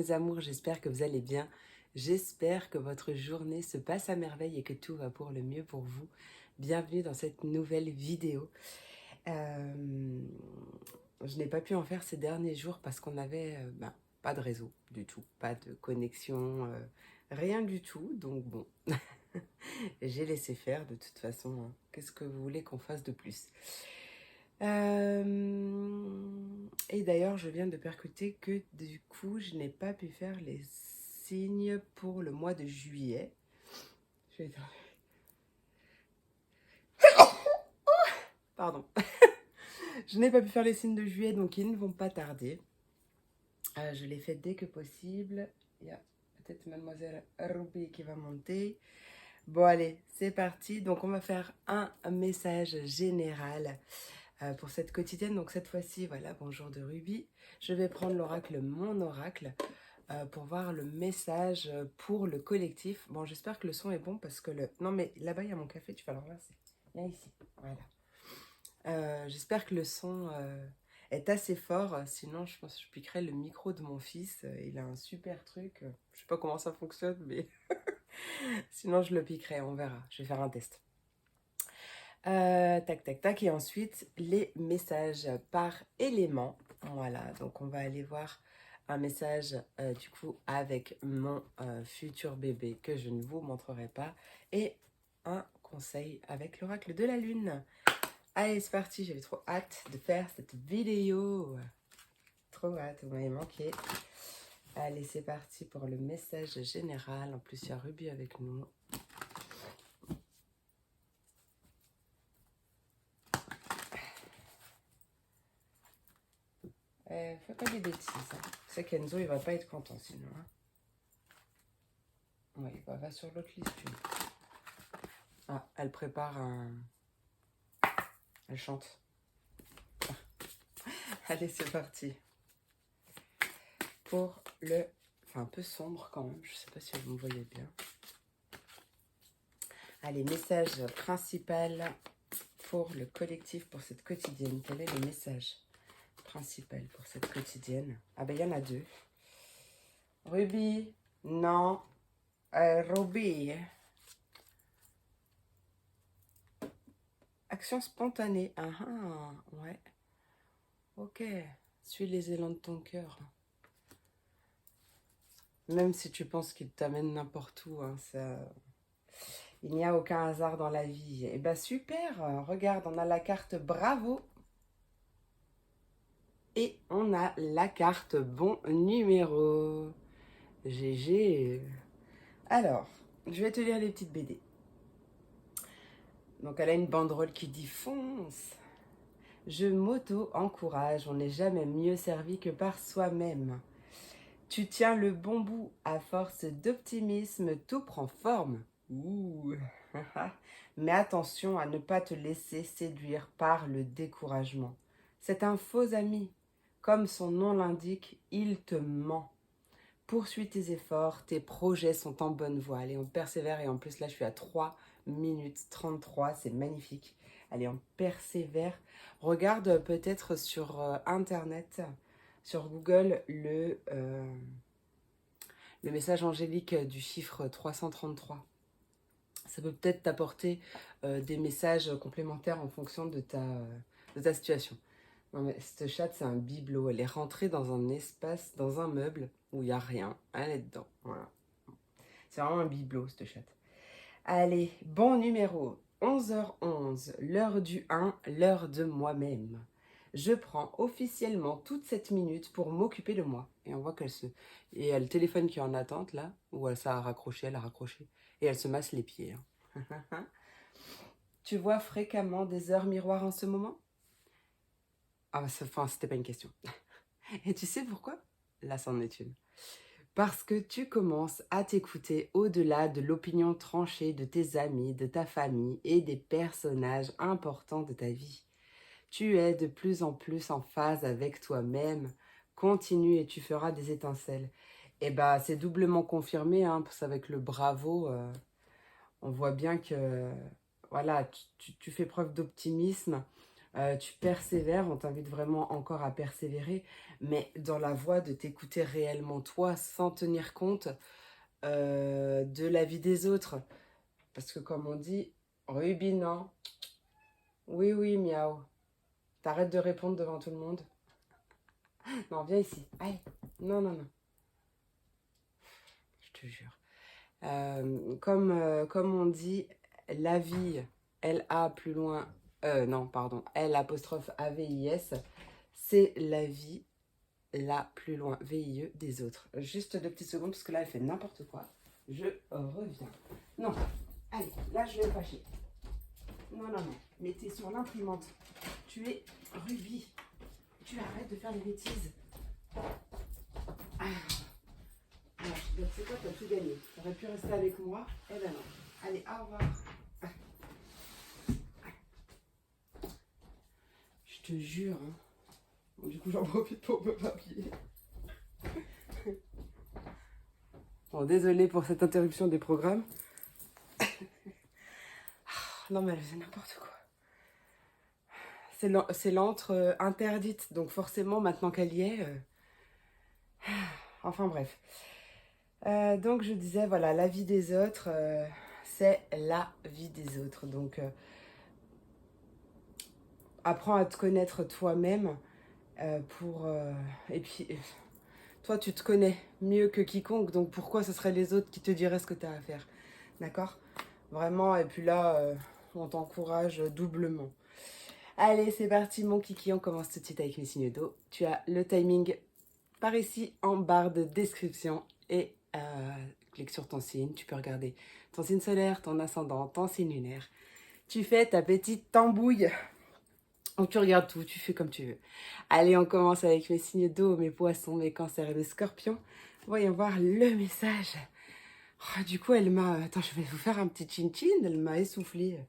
mes amours, j'espère que vous allez bien. J'espère que votre journée se passe à merveille et que tout va pour le mieux pour vous. Bienvenue dans cette nouvelle vidéo. Je n'ai pas pu en faire ces derniers jours parce qu'on avait pas de réseau du tout, pas de connexion, rien du tout. Donc bon, j'ai laissé faire de toute façon. Hein. Qu'est-ce que vous voulez qu'on fasse de plus? Et d'ailleurs, je viens de percuter que du coup, je n'ai pas pu faire les signes pour le mois de juillet. Je vais... Pardon. Je n'ai pas pu faire les signes de juillet, donc ils ne vont pas tarder. Je les fais dès que possible. Il y a peut-être mademoiselle Ruby qui va monter. Bon, allez, c'est parti. Donc, on va faire un message général pour cette quotidienne. Donc, cette fois-ci, voilà, bonjour de Ruby. Je vais prendre l'oracle, mon oracle, pour voir le message pour le collectif. Bon, j'espère que le son est bon parce que le... Non, mais là-bas, il y a mon café, tu vas le renverser. Viens ici, voilà. J'espère que le son est assez fort. Sinon, je pense que je piquerai le micro de mon fils. Il a un super truc. Je sais pas comment ça fonctionne, mais sinon, je le piquerai. On verra. Je vais faire un test. Tac, tac, tac. Et ensuite, les messages par élément. Voilà. Donc, on va aller voir un message, du coup, avec mon futur bébé que je ne vous montrerai pas. Et un conseil avec l'oracle de la lune. Allez, c'est parti, j'avais trop hâte de faire cette vidéo. Trop hâte, vous m'avez manqué. Allez, c'est parti pour le message général. En plus, il y a Ruby avec nous. Fais pas des bêtises. Hein. C'est qu'Enzo, il va pas être content sinon. Hein. Oui, bah, va sur l'autre liste. Ah, elle prépare un... Elle chante. Allez, c'est parti. Pour le... Enfin, un peu sombre quand même. Je sais pas si vous me voyez bien. Allez, message principal pour le collectif, pour cette quotidienne. Quel est le message principal pour cette quotidienne? Ah ben, il y en a deux. Ruby, non. Ruby. Action spontanée. Ah ah, ouais. Ok. Suis les élans de ton cœur. Même si tu penses qu'il t'amène n'importe où, hein, ça... il n'y a aucun hasard dans la vie. Eh ben super. Regarde, on a la carte Bravo. Et on a la carte Bon numéro. GG. Alors, je vais te lire les petites BD. Donc, elle a une banderole qui dit fonce. Je m'auto-encourage, on n'est jamais mieux servi que par soi-même. Tu tiens le bon bout, à force d'optimisme, tout prend forme. Ouh. Mais attention à ne pas te laisser séduire par le découragement. C'est un faux ami. Comme son nom l'indique, il te ment. Poursuis tes efforts, tes projets sont en bonne voie. Allez, on persévère et en plus là je suis à 3 minutes 33, c'est magnifique. Allez, on persévère. Regarde peut-être sur internet, sur Google, le message angélique du chiffre 333. Ça peut peut-être t'apporter des messages complémentaires en fonction de ta situation. Non mais cette chatte c'est un bibelot, elle est rentrée dans un espace, dans un meuble où il n'y a rien, elle est dedans, voilà. C'est vraiment un bibelot cette chatte. Allez, bon numéro, 11h11, l'heure du 1, l'heure de moi-même. Je prends officiellement toute cette minute pour m'occuper de moi. Et on voit qu'elle se... Et il y a le téléphone qui est en attente là, où ça a raccroché, elle a raccroché. Et elle se masse les pieds. Hein. Tu vois fréquemment des heures miroirs en ce moment? Ah, enfin, c'était pas une question. Et tu sais pourquoi? Là, c'en est une. Parce que tu commences à t'écouter au-delà de l'opinion tranchée de tes amis, de ta famille et des personnages importants de ta vie. Tu es de plus en plus en phase avec toi-même. Continue et tu feras des étincelles. Et bah, c'est doublement confirmé, hein, parce qu'avec le bravo, on voit bien que, voilà, tu fais preuve d'optimisme. Tu persévères, on t'invite vraiment encore à persévérer, mais dans la voie de t'écouter réellement toi, sans tenir compte de la vie des autres. Parce que comme on dit, Ruby, non. Oui, oui, miaou. T'arrêtes de répondre devant tout le monde. Non, viens ici. Allez. Non, non, non. Je te jure. Comme on dit, la vie, L-A plus loin, non, pardon, L apostrophe A-V-I-S, c'est la vie, là plus loin, V-I-E, des autres. Juste 2 petites secondes, parce que là, elle fait n'importe quoi. Je reviens. Non, allez, là, je vais me fâcher. Non, non, non, mais t'es sur l'imprimante. Tu es Ruby. Tu arrêtes de faire des bêtises. Ah. Alors, donc c'est quoi, t'as tout gagné. T'aurais pu rester avec moi. Eh ben non. Allez, au revoir. Je te jure. Hein. Bon, du coup, j'en profite pour me rhabiller. Bon, désolée pour cette interruption des programmes. Non, mais elle faisait n'importe quoi. C'est l'antre interdite. Donc forcément, maintenant qu'elle y est... Enfin bref. Donc je disais, voilà, la vie des autres, c'est la vie des autres. Donc apprends à te connaître toi-même et puis, toi, tu te connais mieux que quiconque, donc pourquoi ce serait les autres qui te diraient ce que tu as à faire? D'accord? Vraiment, et puis là, on t'encourage doublement. Allez, c'est parti, mon kiki, on commence tout de suite avec mes signes d'eau. Tu as le timing par ici en barre de description et clique sur ton signe. Tu peux regarder ton signe solaire, ton ascendant, ton signe lunaire. Tu fais ta petite tambouille. Donc tu regardes tout, tu fais comme tu veux. Allez, on commence avec mes signes d'eau, mes poissons, mes cancers et mes scorpions. Voyons voir le message. Oh, du coup, elle m'a... Attends, je vais vous faire un petit chin-chin. Elle m'a essoufflé.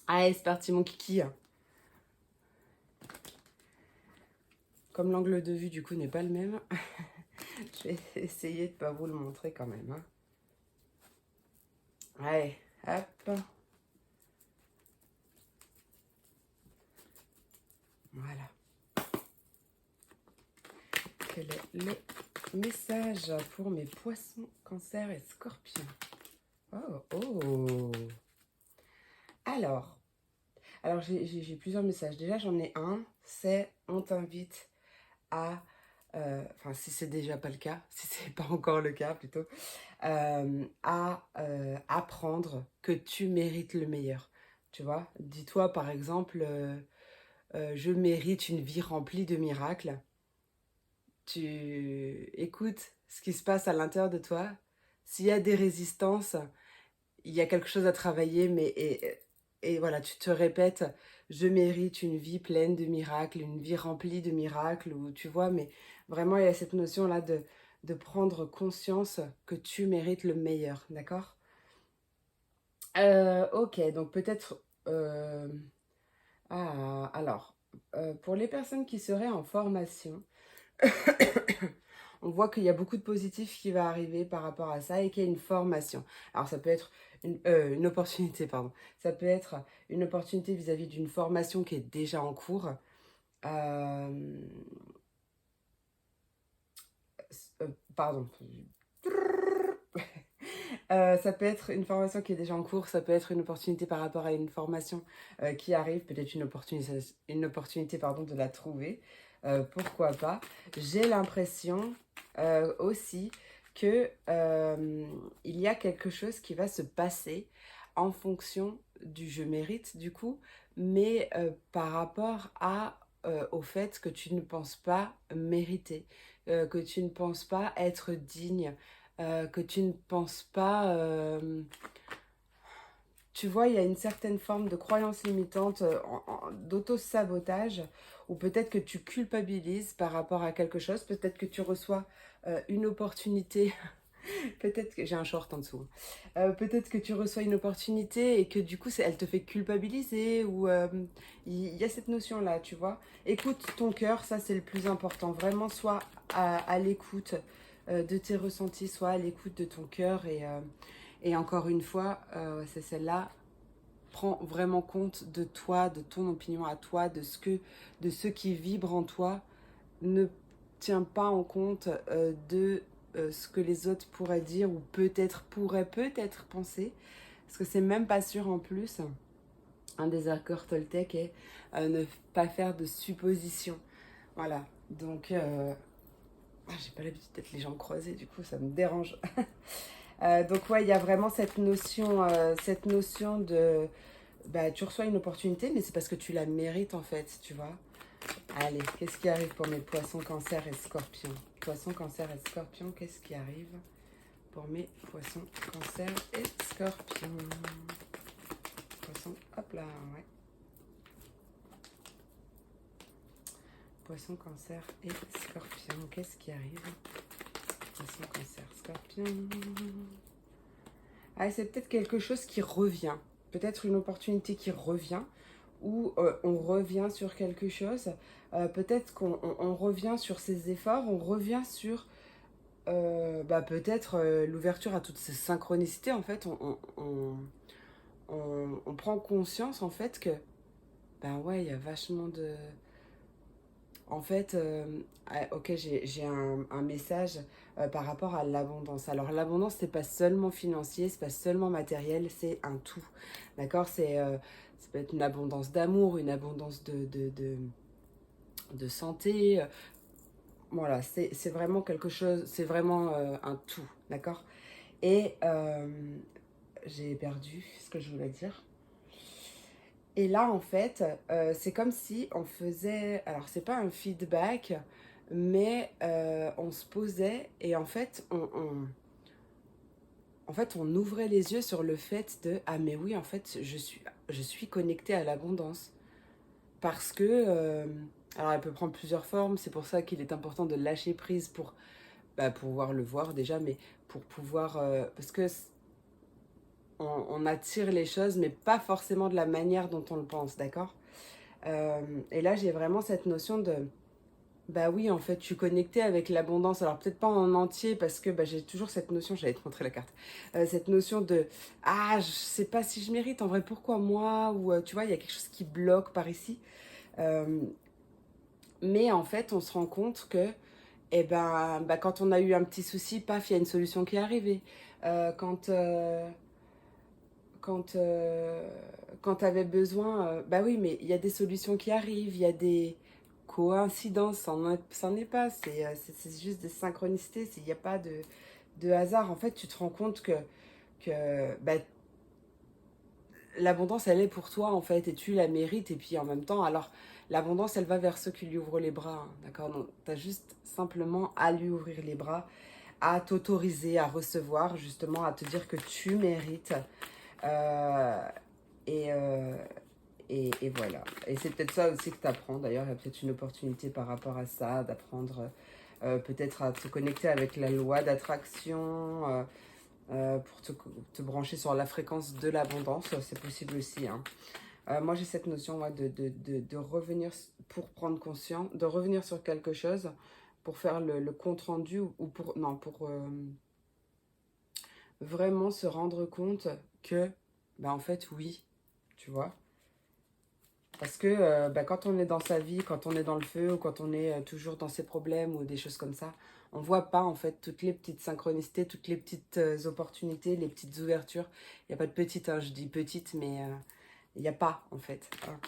Allez, c'est parti, mon kiki. Comme l'angle de vue, du coup, n'est pas le même, je vais essayer de ne pas vous le montrer quand même. Hein. Allez, hop. Voilà. Quel est le message pour mes poissons, cancers et scorpions? Oh, oh. Alors j'ai plusieurs messages. Déjà, j'en ai un, c'est on t'invite à... Enfin, si c'est déjà pas le cas, si c'est pas encore le cas plutôt, à apprendre que tu mérites le meilleur. Tu vois, dis-toi par exemple, je mérite une vie remplie de miracles. Tu écoutes ce qui se passe à l'intérieur de toi. S'il y a des résistances, il y a quelque chose à travailler, mais et voilà, tu te répètes, je mérite une vie pleine de miracles, une vie remplie de miracles, ou tu vois, mais vraiment il y a cette notion-là de prendre conscience que tu mérites le meilleur, d'accord? Ok, donc peut-être... alors, pour les personnes qui seraient en formation, on voit qu'il y a beaucoup de positif qui va arriver par rapport à ça et qu'il y a une formation. Alors ça peut être une opportunité, pardon. Ça peut être une opportunité vis-à-vis d'une formation qui est déjà en cours. Euh, Pardon. Ça peut être une formation qui est déjà en cours, ça peut être une opportunité par rapport à une formation qui arrive, peut-être une opportunité pardon, de la trouver. Pourquoi pas. J'ai l'impression aussi que il y a quelque chose qui va se passer en fonction du je mérite du coup, mais par rapport au fait que tu ne penses pas mériter, que tu ne penses pas être digne, que tu ne penses pas... tu vois, il y a une certaine forme de croyance limitante, d'auto-sabotage, ou peut-être que tu culpabilises par rapport à quelque chose, peut-être que tu reçois une opportunité, peut-être que j'ai un short en dessous, peut-être que tu reçois une opportunité et que du coup, elle te fait culpabiliser, ou il y a cette notion-là, tu vois. Écoute ton cœur, ça c'est le plus important, vraiment, sois à l'écoute de tes ressentis, sois à l'écoute de ton cœur et encore une fois, c'est celle-là. prends vraiment compte de toi, de ton opinion à toi, de ce qui vibre en toi. Ne tiens pas en compte de ce que les autres pourraient dire ou pourraient peut-être penser. Parce que c'est même pas sûr en plus. Un des accords Toltec est ne pas faire de suppositions. Voilà. Donc, j'ai pas l'habitude d'être les jambes croisées, du coup, ça me dérange. Donc, ouais, il y a vraiment cette notion de. Bah, tu reçois une opportunité, mais c'est parce que tu la mérites, en fait, tu vois. Allez, qu'est-ce qui arrive pour mes poissons, cancer et scorpions? Poissons, cancer et scorpions, qu'est-ce qui arrive pour mes poissons, cancer et scorpions? Poissons, hop là, ouais. Poisson, cancer et scorpion. Qu'est-ce qui arrive? Poisson, cancer, scorpion. Ah, c'est peut-être quelque chose qui revient. Peut-être une opportunité qui revient. Ou on revient sur quelque chose. Peut-être qu'on revient sur ses efforts. On revient sur peut-être l'ouverture à toutes ces synchronicités. En fait, on prend conscience en fait que ben ouais, il y a vachement de... En fait, ok, j'ai un message par rapport à l'abondance. Alors, l'abondance, c'est pas seulement financier, c'est pas seulement matériel, c'est un tout. D'accord? Ça peut être une abondance d'amour, une abondance de santé. Voilà, c'est vraiment quelque chose, c'est vraiment un tout. D'accord? Et j'ai perdu ce que je voulais dire. Et là, en fait, c'est comme si on faisait... Alors, c'est pas un feedback, mais on se posait et en fait, on ouvrait les yeux sur le fait de... Ah, mais oui, en fait, je suis connectée à l'abondance. Parce que... alors, elle peut prendre plusieurs formes. C'est pour ça qu'il est important de lâcher prise pour pouvoir le voir déjà, mais pour pouvoir... parce que on attire les choses, mais pas forcément de la manière dont on le pense, d'accord? Et là, j'ai vraiment cette notion de, bah oui, en fait, je suis connectée avec l'abondance. Alors peut-être pas en entier, parce que j'ai toujours cette notion, j'allais te montrer la carte, cette notion de, ah, je sais pas si je mérite, en vrai, pourquoi moi? Ou tu vois, il y a quelque chose qui bloque par ici. Euh, mais en fait, on se rend compte que, eh ben, quand on a eu un petit souci, paf, il y a une solution qui est arrivée. Quand... quand, quand tu avais besoin, bah oui, mais il y a des solutions qui arrivent, il y a des coïncidences, c'en est pas, c'est juste des synchronicités, il n'y a pas de hasard. En fait, tu te rends compte que l'abondance, elle est pour toi, en fait, et tu la mérites, et puis en même temps, alors, l'abondance, elle va vers ceux qui lui ouvrent les bras, hein, d'accord? Donc, tu as juste simplement à lui ouvrir les bras, à t'autoriser à recevoir, justement, à te dire que tu mérites. Euh, et, euh, et voilà. Et c'est peut-être ça aussi que tu apprends. D'ailleurs, il y a peut-être une opportunité par rapport à ça, d'apprendre peut-être à te connecter avec la loi d'attraction pour te brancher sur la fréquence de l'abondance. C'est possible aussi, hein. Moi, j'ai cette notion de revenir pour prendre conscience, de revenir sur quelque chose pour faire le compte-rendu ou pour, non, pour vraiment se rendre compte que, en fait, oui, tu vois. Parce que quand on est dans sa vie, quand on est dans le feu ou quand on est toujours dans ses problèmes ou des choses comme ça, on voit pas en fait toutes les petites synchronicités, toutes les petites opportunités, les petites ouvertures. Il n'y a pas de petites, hein, je dis petites, mais il n'y a pas en fait, hein.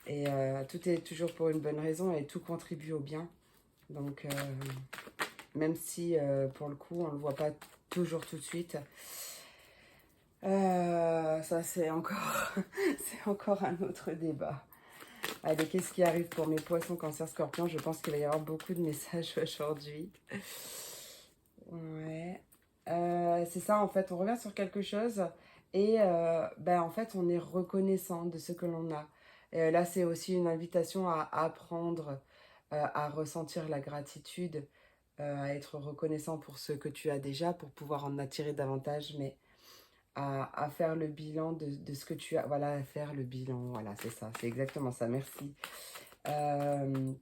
Et tout est toujours pour une bonne raison et tout contribue au bien. Donc même si pour le coup on ne le voit pas toujours tout de suite, ça c'est encore, c'est encore un autre débat. Allez, qu'est-ce qui arrive pour mes poissons, cancer, scorpion? Je pense qu'il va y avoir beaucoup de messages aujourd'hui. Ouais. C'est ça, en fait, on revient sur quelque chose et en fait, on est reconnaissant de ce que l'on a. Et là, c'est aussi une invitation à apprendre à ressentir la gratitude, à être reconnaissant pour ce que tu as déjà, pour pouvoir en attirer davantage, mais à faire le bilan de ce que tu as. Voilà, à faire le bilan. Voilà, c'est ça, c'est exactement ça. Merci. Euh,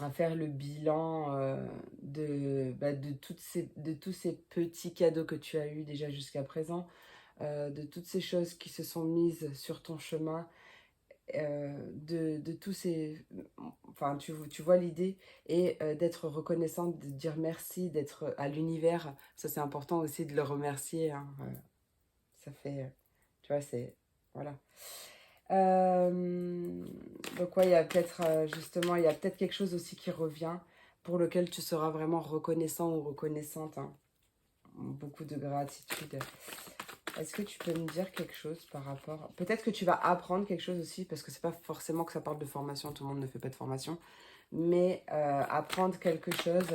à faire le bilan de tous ces petits cadeaux que tu as eus déjà jusqu'à présent. de toutes ces choses qui se sont mises sur ton chemin, de tous ces... Enfin, tu vois l'idée, et d'être reconnaissante, de dire merci, d'être à l'univers. Ça, c'est important aussi de le remercier, hein. Ça fait... tu vois, c'est... Voilà. Donc ouais, il y a peut-être justement, il y a peut-être quelque chose aussi qui revient pour lequel tu seras vraiment reconnaissant ou reconnaissante, hein. Beaucoup de gratitude. Est-ce que tu peux me dire quelque chose par rapport... Peut-être que tu vas apprendre quelque chose aussi, parce que c'est pas forcément que ça parle de formation, tout le monde ne fait pas de formation, mais apprendre quelque chose...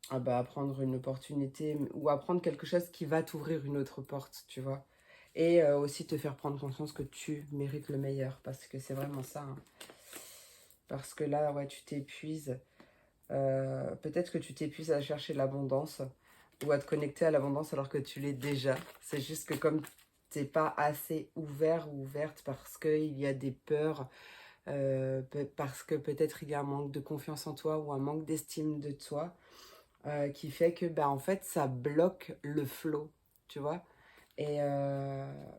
Ah bah, apprendre une opportunité ou apprendre quelque chose qui va t'ouvrir une autre porte, tu vois. Et aussi te faire prendre conscience que tu mérites le meilleur, parce que c'est vraiment ça, hein. Parce que là, ouais, tu t'épuises. Peut-être que tu t'épuises à chercher l'abondance ou à te connecter à l'abondance alors que tu l'es déjà. C'est juste que comme t'es pas assez ouvert ou ouverte parce qu'il y a des peurs, parce que peut-être il y a un manque de confiance en toi ou un manque d'estime de toi, qui fait que, bah, en fait, ça bloque le flow, tu vois. Et,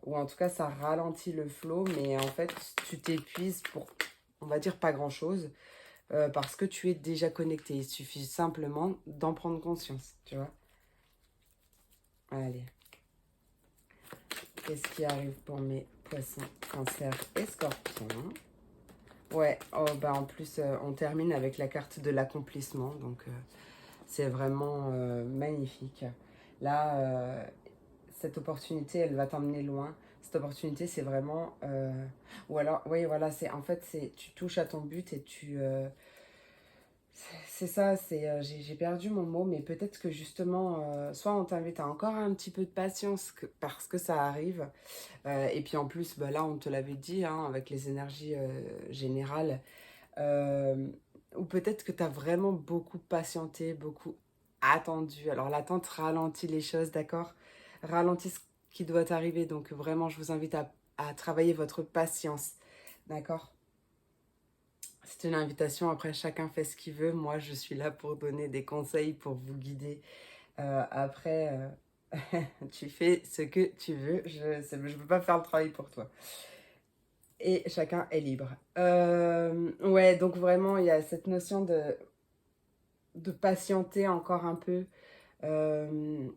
ou en tout cas, ça ralentit le flow, mais en fait, tu t'épuises pour, on va dire, pas grand-chose, parce que tu es déjà connecté. Il suffit simplement d'en prendre conscience, tu vois. Allez. Qu'est-ce qui arrive pour mes poissons, cancer et scorpions? Ouais, oh, bah, en plus, on termine avec la carte de l'accomplissement, donc c'est vraiment magnifique. Là, cette opportunité, elle va t'emmener loin. Cette opportunité, c'est vraiment... ou alors, oui, voilà, c'est en fait, c'est tu touches à ton but et tu... c'est ça, c'est j'ai perdu mon mot, mais peut-être que justement, soit on t'invite à encore un petit peu de patience parce que ça arrive. Et puis en plus, bah, là, on te l'avait dit, hein, avec les énergies générales. Euh, ou peut-être que tu as vraiment beaucoup patienté, beaucoup attendu. Alors l'attente ralentit les choses, d'accord? Ralentit ce qui doit arriver. Donc vraiment, je vous invite à travailler votre patience, d'accord? C'est une invitation. Après, chacun fait ce qu'il veut. Moi, je suis là pour donner des conseils, pour vous guider. Après, tu fais ce que tu veux. Je ne peux pas faire le travail pour toi. Et chacun est libre. Ouais, donc vraiment, il y a cette notion de patienter encore un peu, euh,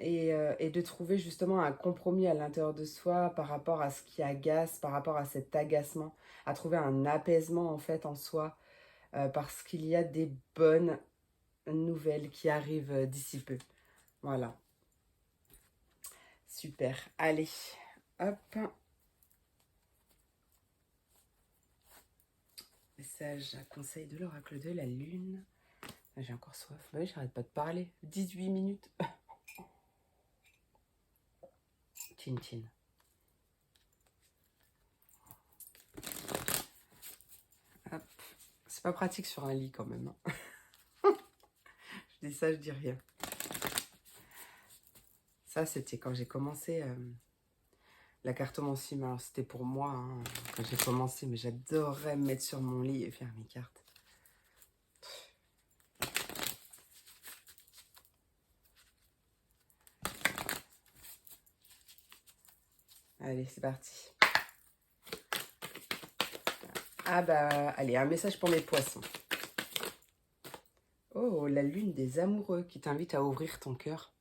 et de trouver justement un compromis à l'intérieur de soi par rapport à ce qui agace, par rapport à cet agacement, à trouver un apaisement en fait en soi, parce qu'il y a des bonnes nouvelles qui arrivent d'ici peu. Voilà, super. Allez, hop. Message, conseil de l'oracle de la lune. J'ai encore soif. Bah oui, j'arrête pas de parler. 18 minutes. Chin chin. Hop. C'est pas pratique sur un lit quand même, hein. Je dis ça, je dis rien. Ça, c'était quand j'ai commencé la cartomancie. Mais alors, c'était pour moi, hein, quand j'ai commencé. Mais j'adorais me mettre sur mon lit et faire mes cartes. Allez, c'est parti. Ah bah, allez, un message pour mes poissons. Oh, la lune des amoureux qui t'invite à ouvrir ton cœur.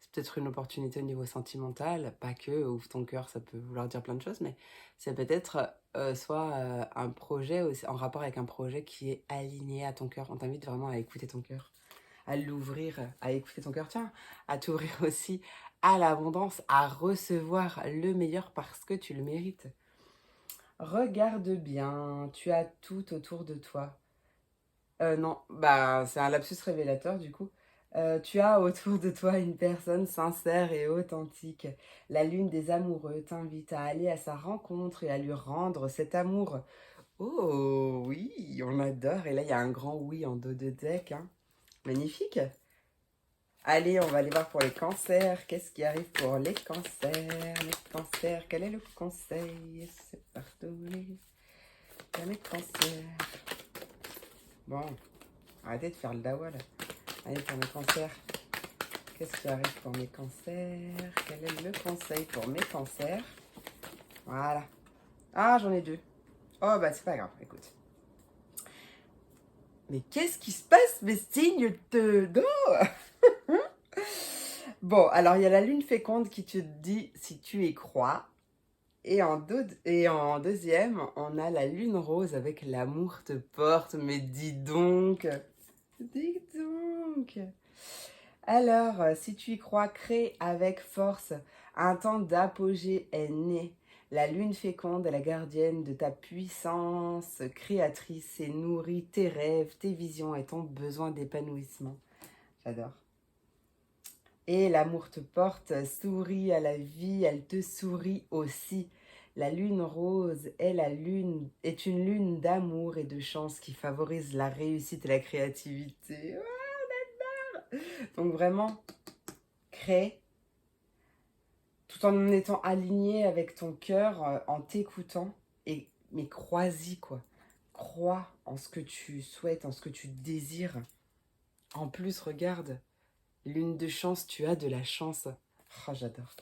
C'est peut-être une opportunité au niveau sentimental, pas que, ouvre ton cœur, ça peut vouloir dire plein de choses, mais c'est peut-être soit un projet en rapport avec un projet qui est aligné à ton cœur. On t'invite vraiment à écouter ton cœur, à l'ouvrir, à écouter ton cœur, tiens, à t'ouvrir aussi à l'abondance, à recevoir le meilleur parce que tu le mérites. Regarde bien, tu as tout autour de toi. Non, bah c'est un lapsus révélateur du coup. Tu as autour de toi une personne sincère et authentique. La lune des amoureux t'invite à aller à sa rencontre et à lui rendre cet amour. Oh oui, on adore. Et là, il y a un grand oui en dos de deck, hein. Magnifique. Allez, on va aller voir pour les cancers. Qu'est-ce qui arrive pour les cancers? Les cancers, quel est le conseil? C'est partout les cancers. Bon, arrêtez de faire le dawa là. Allez, pour mes cancers. Qu'est-ce qui arrive pour mes cancers? Quel est le conseil pour mes cancers? Voilà. Ah, j'en ai 2. Oh, bah, c'est pas grave, écoute. Mais qu'est-ce qui se passe, mes signes d'eau? Bon, alors, il y a la lune féconde qui te dit si tu y crois. Et en deuxième, on a la lune rose avec l'amour te porte. Mais dis donc! Dis donc! Alors, si tu y crois, crée avec force. Un temps d'apogée est né. La lune féconde est la gardienne de ta puissance créatrice et nourrit tes rêves, tes visions et ton besoin d'épanouissement. J'adore. Et l'amour te porte, souris à la vie, elle te sourit aussi. La lune rose est une lune d'amour et de chance qui favorise la réussite et la créativité. Donc vraiment, crée tout en étant aligné avec ton cœur, en t'écoutant. Mais crois-y, quoi. Crois en ce que tu souhaites, en ce que tu désires. En plus, regarde, lune de chance, tu as de la chance. Oh, j'adore.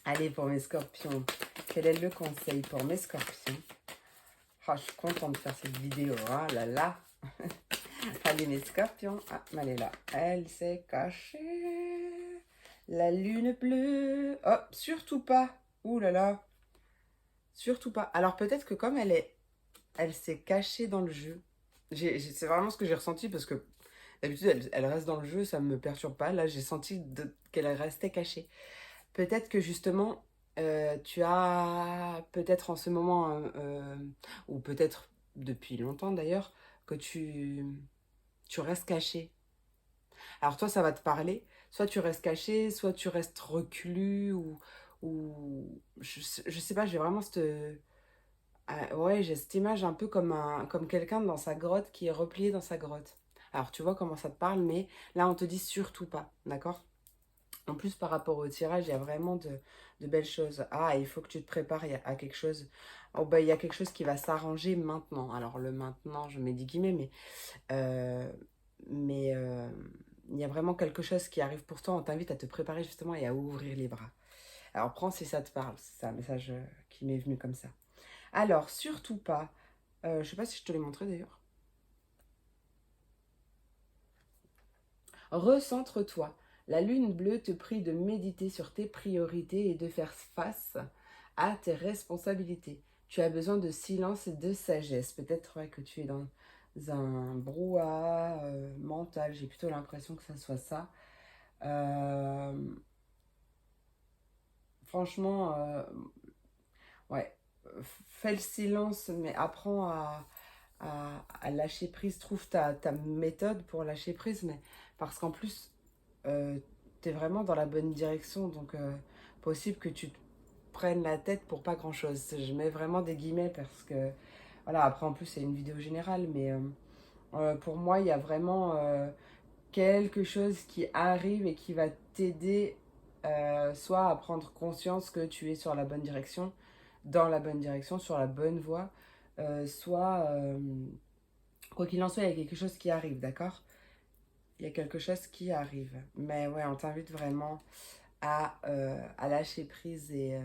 Allez, pour mes scorpions, quel est le conseil pour mes scorpions? Oh, je suis contente de faire cette vidéo. Oh là là. Allez, mes scorpions. Ah, elle est là. Elle s'est cachée. La lune bleue. Oh, surtout pas. Ouh là là. Surtout pas. Alors peut-être que comme elle s'est cachée dans le jeu. C'est vraiment ce que j'ai ressenti parce que d'habitude elle reste dans le jeu, ça me perturbe pas. Là j'ai senti qu'elle restait cachée. Peut-être que justement tu as peut-être en ce moment, ou peut-être depuis longtemps d'ailleurs, que tu restes caché. Alors toi, ça va te parler. Soit tu restes caché, soit tu restes reclus, ou je sais pas, j'ai vraiment ouais, j'ai cette image un peu comme quelqu'un dans sa grotte qui est replié dans sa grotte. Alors tu vois comment ça te parle, mais là on te dit surtout pas, d'accord? En plus, par rapport au tirage, il y a vraiment de belles choses. Ah, il faut que tu te prépares à quelque chose. Oh, bah, il y a quelque chose qui va s'arranger maintenant. Alors, le maintenant, je mets des guillemets, euh, mais il y a vraiment quelque chose qui arrive pour toi. On t'invite à te préparer justement et à ouvrir les bras. Alors, prends si ça te parle. C'est un message qui m'est venu comme ça. Alors, surtout pas. Je sais pas si je te l'ai montré d'ailleurs. Recentre-toi. La lune bleue te prie de méditer sur tes priorités et de faire face à tes responsabilités. Tu as besoin de silence et de sagesse. Peut-être ouais, que tu es dans un brouhaha mental. J'ai plutôt l'impression que ça soit ça. Euh, franchement, ouais. Fais le silence, mais apprends à lâcher prise. Trouve ta méthode pour lâcher prise. Mais parce qu'en plus, tu es vraiment dans la bonne direction. Donc, possible que tu te prennes la tête pour pas grand chose. Je mets vraiment des guillemets parce que, voilà, après en plus, c'est une vidéo générale, mais pour moi, il y a vraiment quelque chose qui arrive et qui va t'aider soit à prendre conscience que tu es sur la bonne direction, dans la bonne direction, sur la bonne voie, soit, quoi qu'il en soit, il y a quelque chose qui arrive, d'accord? Il y a quelque chose qui arrive. Mais ouais, on t'invite vraiment à lâcher prise et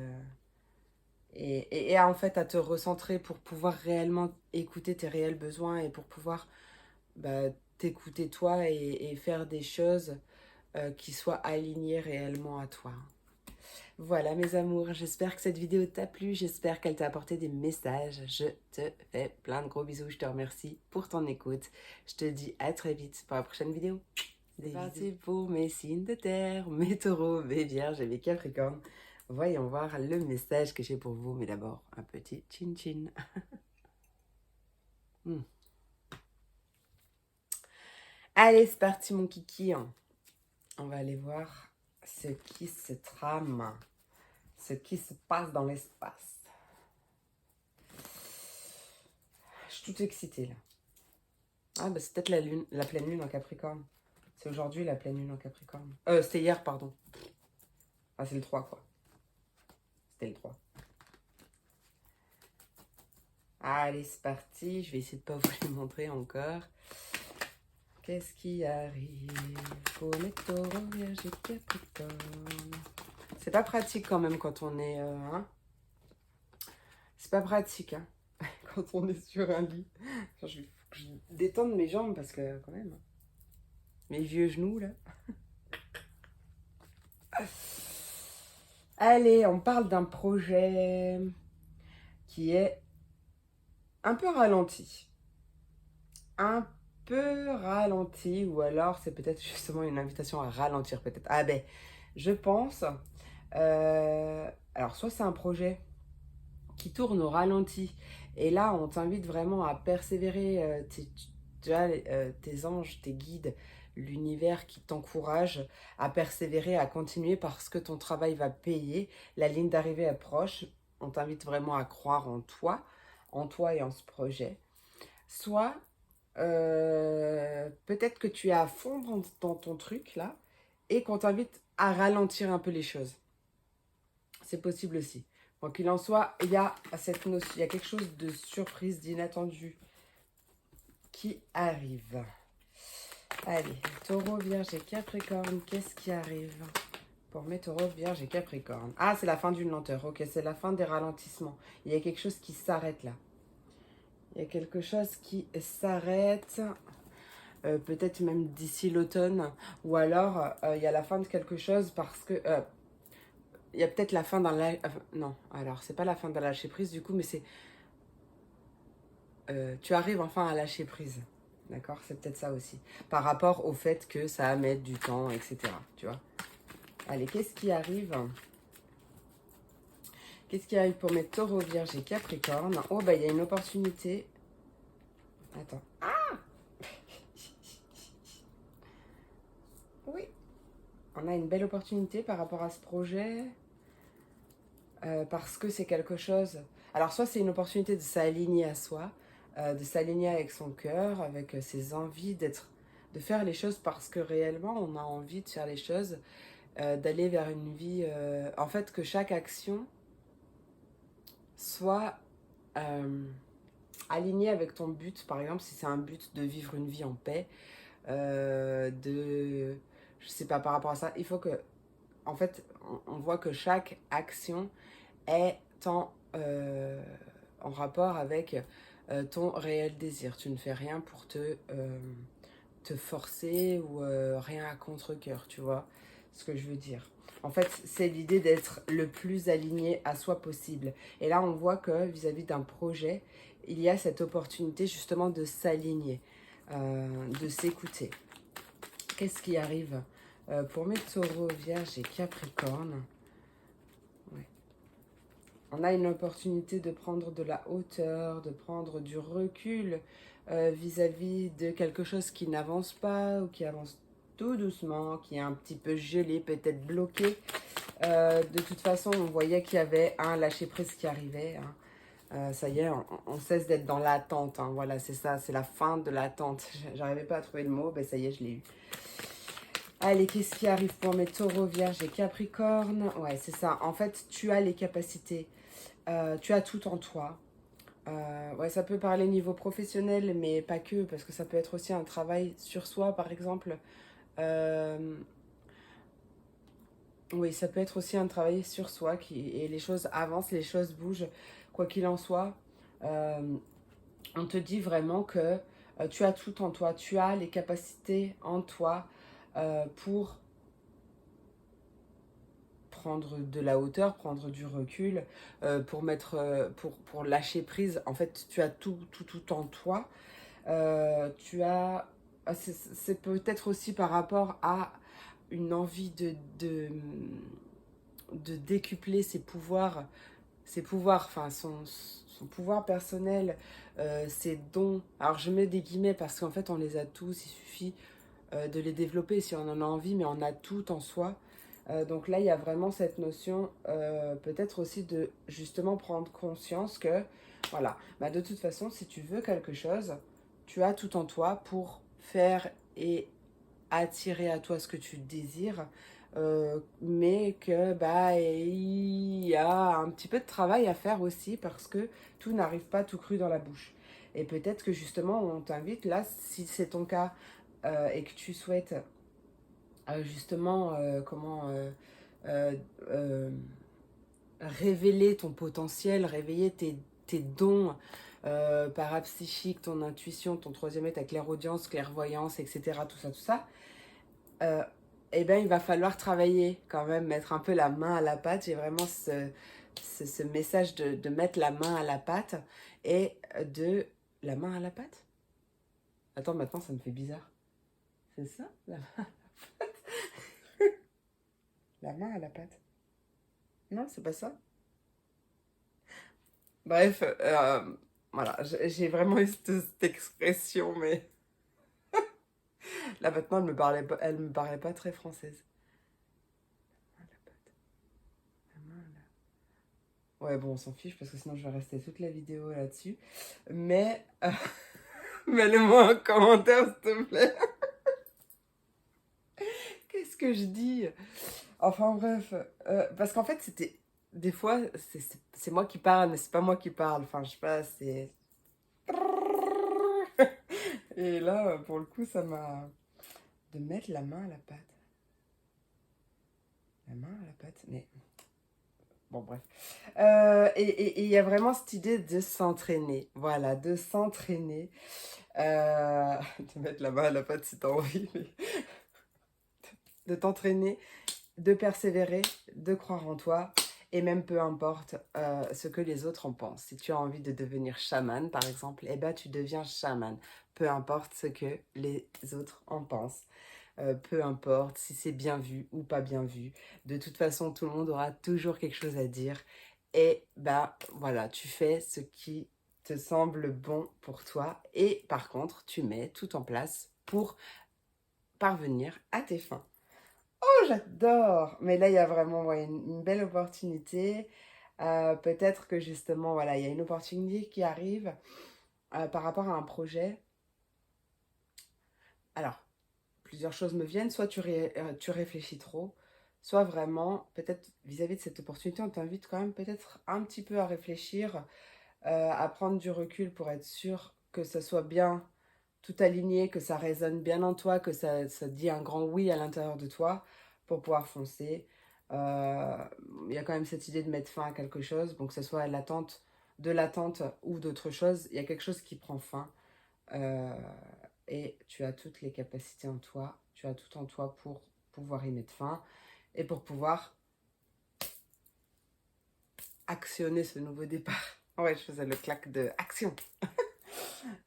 en fait à te recentrer pour pouvoir réellement écouter tes réels besoins et pour pouvoir bah, t'écouter toi et faire des choses qui soient alignées réellement à toi. Voilà mes amours, j'espère que cette vidéo t'a plu, j'espère qu'elle t'a apporté des messages. Je te fais plein de gros bisous, je te remercie pour ton écoute. Je te dis à très vite pour la prochaine vidéo. C'est parti pour mes signes de terre, mes taureaux, mes vierges et mes capricornes. Voyons voir le message que j'ai pour vous, mais d'abord un petit chin-chin. Allez, c'est parti mon kiki. On va aller voir ce qui se trame, ce qui se passe dans l'espace. Je suis toute excitée là. Ah bah c'est peut-être la pleine lune en Capricorne. C'est aujourd'hui la pleine lune en Capricorne. C'était hier, pardon. Ah, c'est le 3 quoi. C'était le 3. Allez, c'est parti. Je vais essayer de ne pas vous les montrer encore. Qu'est-ce qui arrive pour mes taureaux, vierges et capricornes? C'est pas pratique quand même quand on est... hein, c'est pas pratique hein, quand on est sur un lit. Enfin, faut que je détende mes jambes parce que quand même... Mes vieux genoux là. Allez, on parle d'un projet qui est un peu ralenti. Un peu ralenti, ou alors c'est peut-être justement une invitation à ralentir peut-être. Ah ben, je pense... alors soit c'est un projet qui tourne au ralenti, et là on t'invite vraiment à persévérer, tes anges, tes guides, l'univers qui t'encourage à persévérer, à continuer parce que ton travail va payer, la ligne d'arrivée est proche, on t'invite vraiment à croire en toi et en ce projet. Soit peut-être que tu es à fond dans ton truc là, et qu'on t'invite à ralentir un peu les choses. C'est possible aussi. Quoi qu'il en soit, il y a cette notion, il y a quelque chose de surprise, d'inattendu qui arrive. Allez, taureau, vierge et capricorne, qu'est-ce qui arrive pour mes taureaux, vierge et capricorne? Ah, c'est la fin d'une lenteur. Ok, c'est la fin des ralentissements. Il y a quelque chose qui s'arrête là. Il y a quelque chose qui s'arrête. Peut-être même d'ici l'automne. Ou alors, il y a la fin de quelque chose parce que... il y a peut-être la fin d'un... non, alors, c'est pas la fin d'un lâcher prise du coup, mais c'est... tu arrives enfin à lâcher prise. D'accord? C'est peut-être ça aussi. Par rapport au fait que ça va mettre du temps, etc. Tu vois? Allez, qu'est-ce qui arrive? Qu'est-ce qui arrive pour mes taureaux, vierges et capricornes? Oh, bah, il y a une opportunité. Attends. Ah! Oui. On a une belle opportunité par rapport à ce projet. Parce que c'est quelque chose... Alors, soit c'est une opportunité de s'aligner à soi, de s'aligner avec son cœur, avec ses envies, de faire les choses parce que réellement, on a envie de faire les choses, d'aller vers une vie... en fait, que chaque action soit alignée avec ton but. Par exemple, si c'est un but de vivre une vie en paix, je sais pas, par rapport à ça, il faut que... En fait, on voit que chaque action est en rapport avec ton réel désir. Tu ne fais rien pour te forcer ou rien à contre-cœur, tu vois ce que je veux dire. En fait, c'est l'idée d'être le plus aligné à soi possible. Et là, on voit que vis-à-vis d'un projet, il y a cette opportunité justement de s'aligner, de s'écouter. Qu'est-ce qui arrive pour mes taureaux, vierges et capricornes? On a une opportunité de prendre de la hauteur, de prendre du recul vis-à-vis de quelque chose qui n'avance pas ou qui avance tout doucement, qui est un petit peu gelé, peut-être bloqué. De toute façon, on voyait qu'il y avait un lâcher-prise qui arrivait. Hein. Ça y est, on cesse d'être dans l'attente. Hein. Voilà, c'est ça, c'est la fin de l'attente. J'arrivais pas à trouver le mot, ben ça y est, je l'ai eu. Allez, qu'est-ce qui arrive pour mes taureaux, vierges et capricornes? Ouais, c'est ça. En fait, tu as les capacités. Tu as tout en toi. Ouais, ça peut parler niveau professionnel, mais pas que, parce que ça peut être aussi un travail sur soi, par exemple. Oui, ça peut être aussi un travail sur soi, et les choses avancent, les choses bougent, quoi qu'il en soit. On te dit vraiment que tu as tout en toi, tu as les capacités en toi pour prendre de la hauteur, prendre du recul, pour lâcher prise. En fait, tu as tout en toi. Tu as... C'est peut-être aussi par rapport à une envie de décupler ses pouvoirs, enfin son pouvoir personnel, ses dons. Alors je mets des guillemets parce qu'en fait on les a tous, il suffit de les développer si on en a envie, mais on a tout en soi. Donc là, il y a vraiment cette notion, peut-être aussi de justement prendre conscience que, voilà, bah de toute façon, si tu veux quelque chose, tu as tout en toi pour faire et attirer à toi ce que tu désires, mais que bah il y a un petit peu de travail à faire aussi parce que tout n'arrive pas tout cru dans la bouche. Et peut-être que justement, on t'invite là, si c'est ton cas, et que tu souhaites justement euh, euh, révéler ton potentiel, réveiller tes dons parapsychiques, ton intuition, ton troisième œil, ta clairaudience, clairvoyance, etc. Tout ça, euh, eh bien, il va falloir travailler quand même, mettre un peu la main à la pâte. J'ai vraiment ce message de mettre la main à la pâte et de... La main à la pâte. Attends, maintenant, ça me fait bizarre. C'est ça la main à la pâte. Non, c'est pas ça. Bref, voilà, j'ai vraiment eu cette expression, mais là maintenant, elle me parlait pas très française. Ouais, bon, on s'en fiche parce que sinon je vais rester toute la vidéo là-dessus. Mais, mets-le-moi en commentaire, s'il te plaît. Qu'est-ce que je dis? Enfin bref, parce qu'en fait, c'était... Des fois, c'est moi qui parle, mais c'est pas moi qui parle. Enfin, je sais pas, c'est... Et là, pour le coup, ça m'a... De mettre la main à la pâte. La main à la pâte, mais... Bon, bref. Et il y a vraiment cette idée de s'entraîner. Voilà, de s'entraîner. De mettre la main à la pâte si t'as envie. Mais... De t'entraîner, de persévérer, de croire en toi. Et même peu importe ce que les autres en pensent. Si tu as envie de devenir chaman, par exemple, eh ben, tu deviens chaman. Peu importe ce que les autres en pensent. Peu importe si c'est bien vu ou pas bien vu. De toute façon, tout le monde aura toujours quelque chose à dire. Et bah voilà, tu fais ce qui te semble bon pour toi. Et par contre, tu mets tout en place pour parvenir à tes fins. Oh, j'adore! Mais là, il y a vraiment ouais, une belle opportunité. Peut-être que justement, voilà, il y a une opportunité qui arrive par rapport à un projet. Alors, plusieurs choses me viennent. Soit tu réfléchis trop, soit vraiment, peut-être vis-à-vis de cette opportunité, on t'invite quand même peut-être un petit peu à réfléchir, à prendre du recul pour être sûr que ça soit bien tout aligné, que ça résonne bien en toi, que ça dit un grand oui à l'intérieur de toi pour pouvoir foncer. Euh, Il y a quand même cette idée de mettre fin à quelque chose, donc que ce soit de l'attente ou d'autre chose, il y a quelque chose qui prend fin. Euh, et tu as toutes les capacités en toi, tu as tout en toi pour pouvoir y mettre fin et pour pouvoir actionner ce nouveau départ. Ouais, je faisais le claque de action.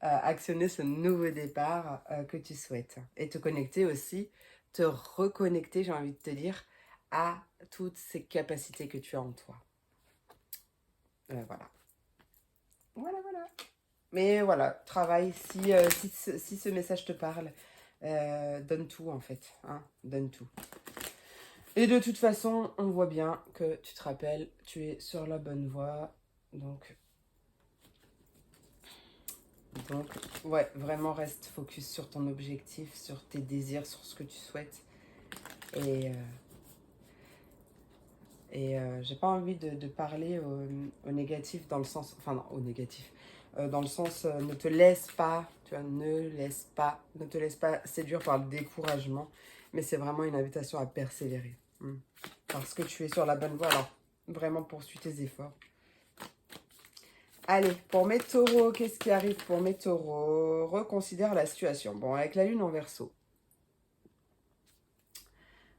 Actionner ce nouveau départ que tu souhaites. Et te connecter aussi, te reconnecter, j'ai envie de te dire, à toutes ces capacités que tu as en toi. Voilà. Voilà, voilà. Mais voilà, travaille. Si ce message te parle, donne tout en fait. Hein, donne tout. Et de toute façon, on voit bien que tu te rappelles, tu es sur la bonne voie. Donc, ouais, vraiment reste focus sur ton objectif, sur tes désirs, sur ce que tu souhaites. Et, j'ai pas envie de parler au négatif dans le sens... Enfin, non, au négatif. Dans le sens, ne te laisse pas, tu vois, ne te laisse pas séduire par le découragement. Mais c'est vraiment une invitation à persévérer. Parce que tu es sur la bonne voie. Alors, vraiment poursuis tes efforts. Allez, pour mes taureaux, qu'est-ce qui arrive pour mes taureaux? Reconsidère la situation. Bon, avec la lune en verso.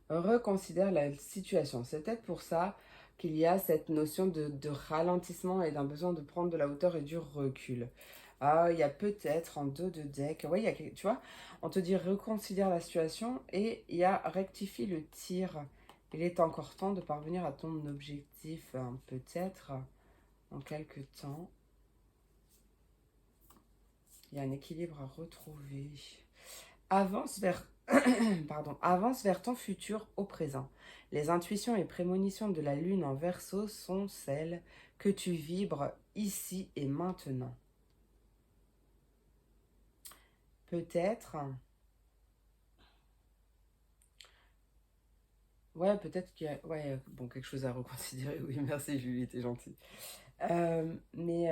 Reconsidère la situation. C'est peut-être pour ça qu'il y a cette notion de ralentissement et d'un besoin de prendre de la hauteur et du recul. Il y a peut-être en dos de deck, ouais, tu vois, on te dit reconsidère la situation et il y a rectifie le tir. Il est encore temps de parvenir à ton objectif, hein, peut-être en quelques temps. Il y a un équilibre à retrouver. Avance vers, pardon, avance vers ton futur au présent. Les intuitions et prémonitions de la lune en verso sont celles que tu vibres ici et maintenant. Peut-être, ouais, peut-être qu'il y a, ouais, bon, quelque chose à reconsidérer. Oui, merci Julie, t'es gentille. Mais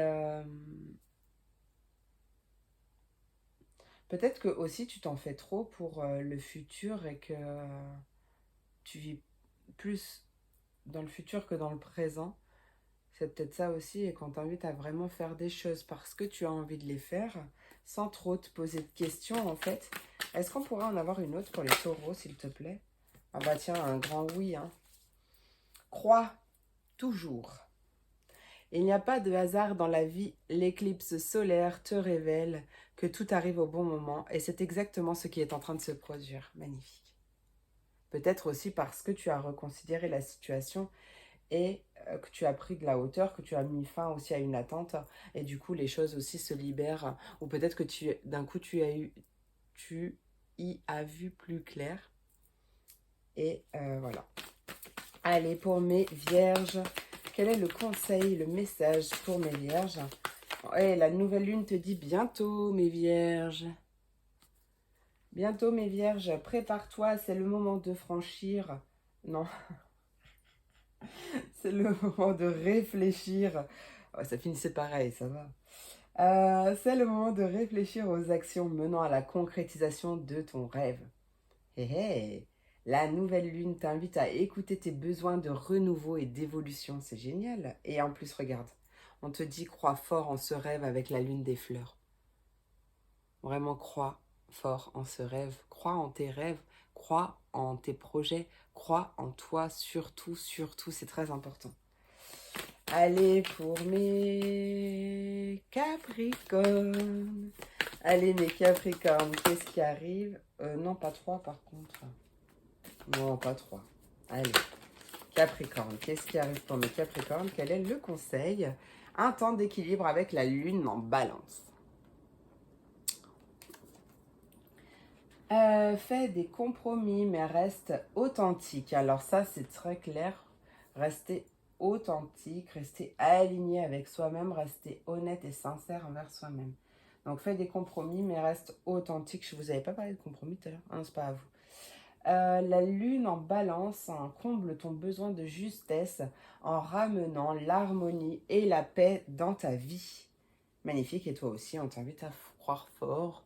Peut-être que aussi tu t'en fais trop pour le futur et que tu vis plus dans le futur que dans le présent. C'est peut-être ça aussi, et qu'on t'invite à vraiment faire des choses parce que tu as envie de les faire, sans trop te poser de questions en fait. Est-ce qu'on pourrait en avoir une autre pour les taureaux, s'il te plaît? Ah bah tiens, un grand oui, hein. Crois toujours. Il n'y a pas de hasard dans la vie, l'éclipse solaire te révèle que tout arrive au bon moment, et c'est exactement ce qui est en train de se produire. Magnifique. Peut-être aussi parce que tu as reconsidéré la situation et que tu as pris de la hauteur, que tu as mis fin aussi à une attente, et du coup les choses aussi se libèrent, ou peut-être que d'un coup tu y as vu plus clair, et voilà. Allez, pour mes vierges, quel est le conseil, le message pour mes vierges? Ouais, la nouvelle lune te dit bientôt, mes vierges. Bientôt, mes vierges, prépare-toi, c'est le moment de franchir. Non, c'est le moment de réfléchir. Oh, ça finissait pareil, ça va. C'est le moment de réfléchir aux actions menant à la concrétisation de ton rêve. Hé hé, la nouvelle lune t'invite à écouter tes besoins de renouveau et d'évolution, c'est génial. Et en plus, regarde, on te dit crois fort en ce rêve avec la lune des fleurs. Vraiment crois fort en ce rêve, crois en tes rêves, crois en tes projets, crois en toi, surtout, surtout, c'est très important. Allez, pour mes Capricornes. Allez, mes Capricornes, qu'est-ce qui arrive? Non, pas 3 par contre. Non, pas 3. Allez, Capricorne, qu'est-ce qui arrive pour mes Capricornes? Quel est le conseil? Un temps d'équilibre avec la lune en balance. Fais des compromis, mais reste authentique. Alors ça, c'est très clair. Rester authentique, rester aligné avec soi-même, rester honnête et sincère envers soi-même. Donc, fais des compromis, mais reste authentique. Je vous avais pas parlé de compromis tout à l'heure. Hein, c'est pas à vous. La lune en balance comble ton besoin de justesse en ramenant l'harmonie et la paix dans ta vie. Magnifique, et toi aussi, on t'invite à croire fort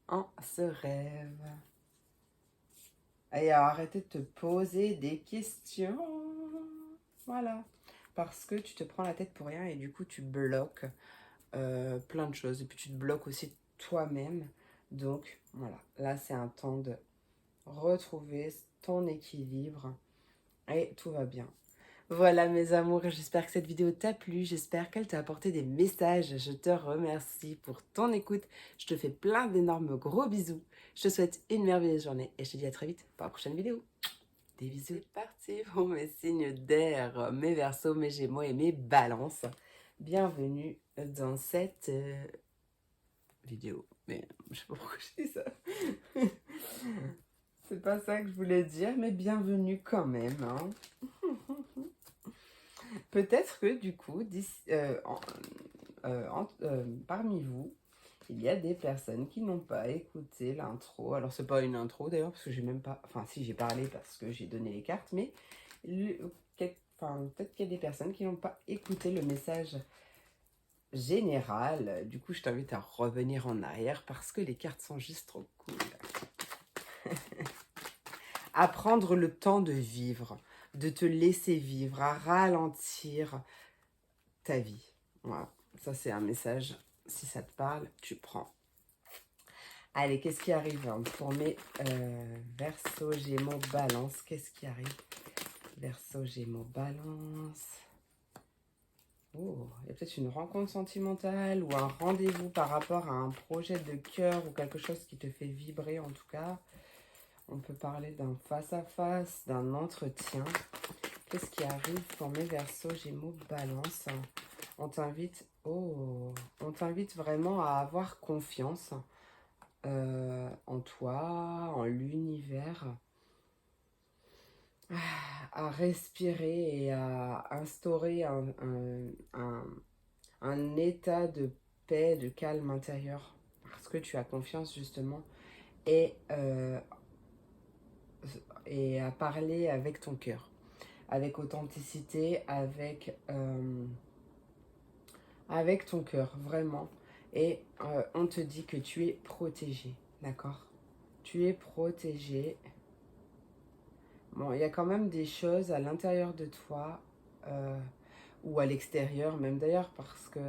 en ce rêve. Et à arrêter de te poser des questions. Voilà. Parce que tu te prends la tête pour rien et du coup tu bloques plein de choses. Et puis tu te bloques aussi toi-même. Donc voilà, là c'est un temps de retrouver ton équilibre et tout va bien. Voilà mes amours, j'espère que cette vidéo t'a plu, j'espère qu'elle t'a apporté des messages. Je te remercie pour ton écoute, je te fais plein d'énormes gros bisous. Je te souhaite une merveilleuse journée et je te dis à très vite pour la prochaine vidéo. Des bisous. C'est parti pour mes signes d'air, mes Verseaux, mes Gémeaux et mes Balances. Bienvenue dans cette vidéo. Mais je sais pas pourquoi je dis ça. C'est pas ça que je voulais dire, mais bienvenue quand même. Hein. Peut-être que du coup, parmi vous, il y a des personnes qui n'ont pas écouté l'intro. Alors, c'est pas une intro d'ailleurs, parce que j'ai même pas. Enfin, si j'ai parlé parce que j'ai donné les cartes, mais peut-être qu'il y a des personnes qui n'ont pas écouté le message général. Du coup, je t'invite à revenir en arrière parce que les cartes sont juste trop cool. À prendre le temps de vivre, de te laisser vivre, à ralentir ta vie. Voilà, ça c'est un message. Si ça te parle, tu prends. Allez, qu'est-ce qui arrive pour mes Verseaux, Gémeaux, Balance? Qu'est-ce qui arrive? Verseaux, Gémeaux, Balance. Oh, il y a peut-être une rencontre sentimentale ou un rendez-vous par rapport à un projet de cœur ou quelque chose qui te fait vibrer en tout cas. On peut parler d'un face-à-face, d'un entretien. Qu'est-ce qui arrive pour mes Verseaux, Gémeaux, Balance? On t'invite vraiment à avoir confiance en toi, en l'univers, à respirer et à instaurer un état de paix, de calme intérieur, parce que tu as confiance justement, et à parler avec ton cœur, avec authenticité, avec ton cœur, vraiment. Et on te dit que tu es protégé, d'accord? Tu es protégé. Bon, il y a quand même des choses à l'intérieur de toi ou à l'extérieur, même d'ailleurs, parce que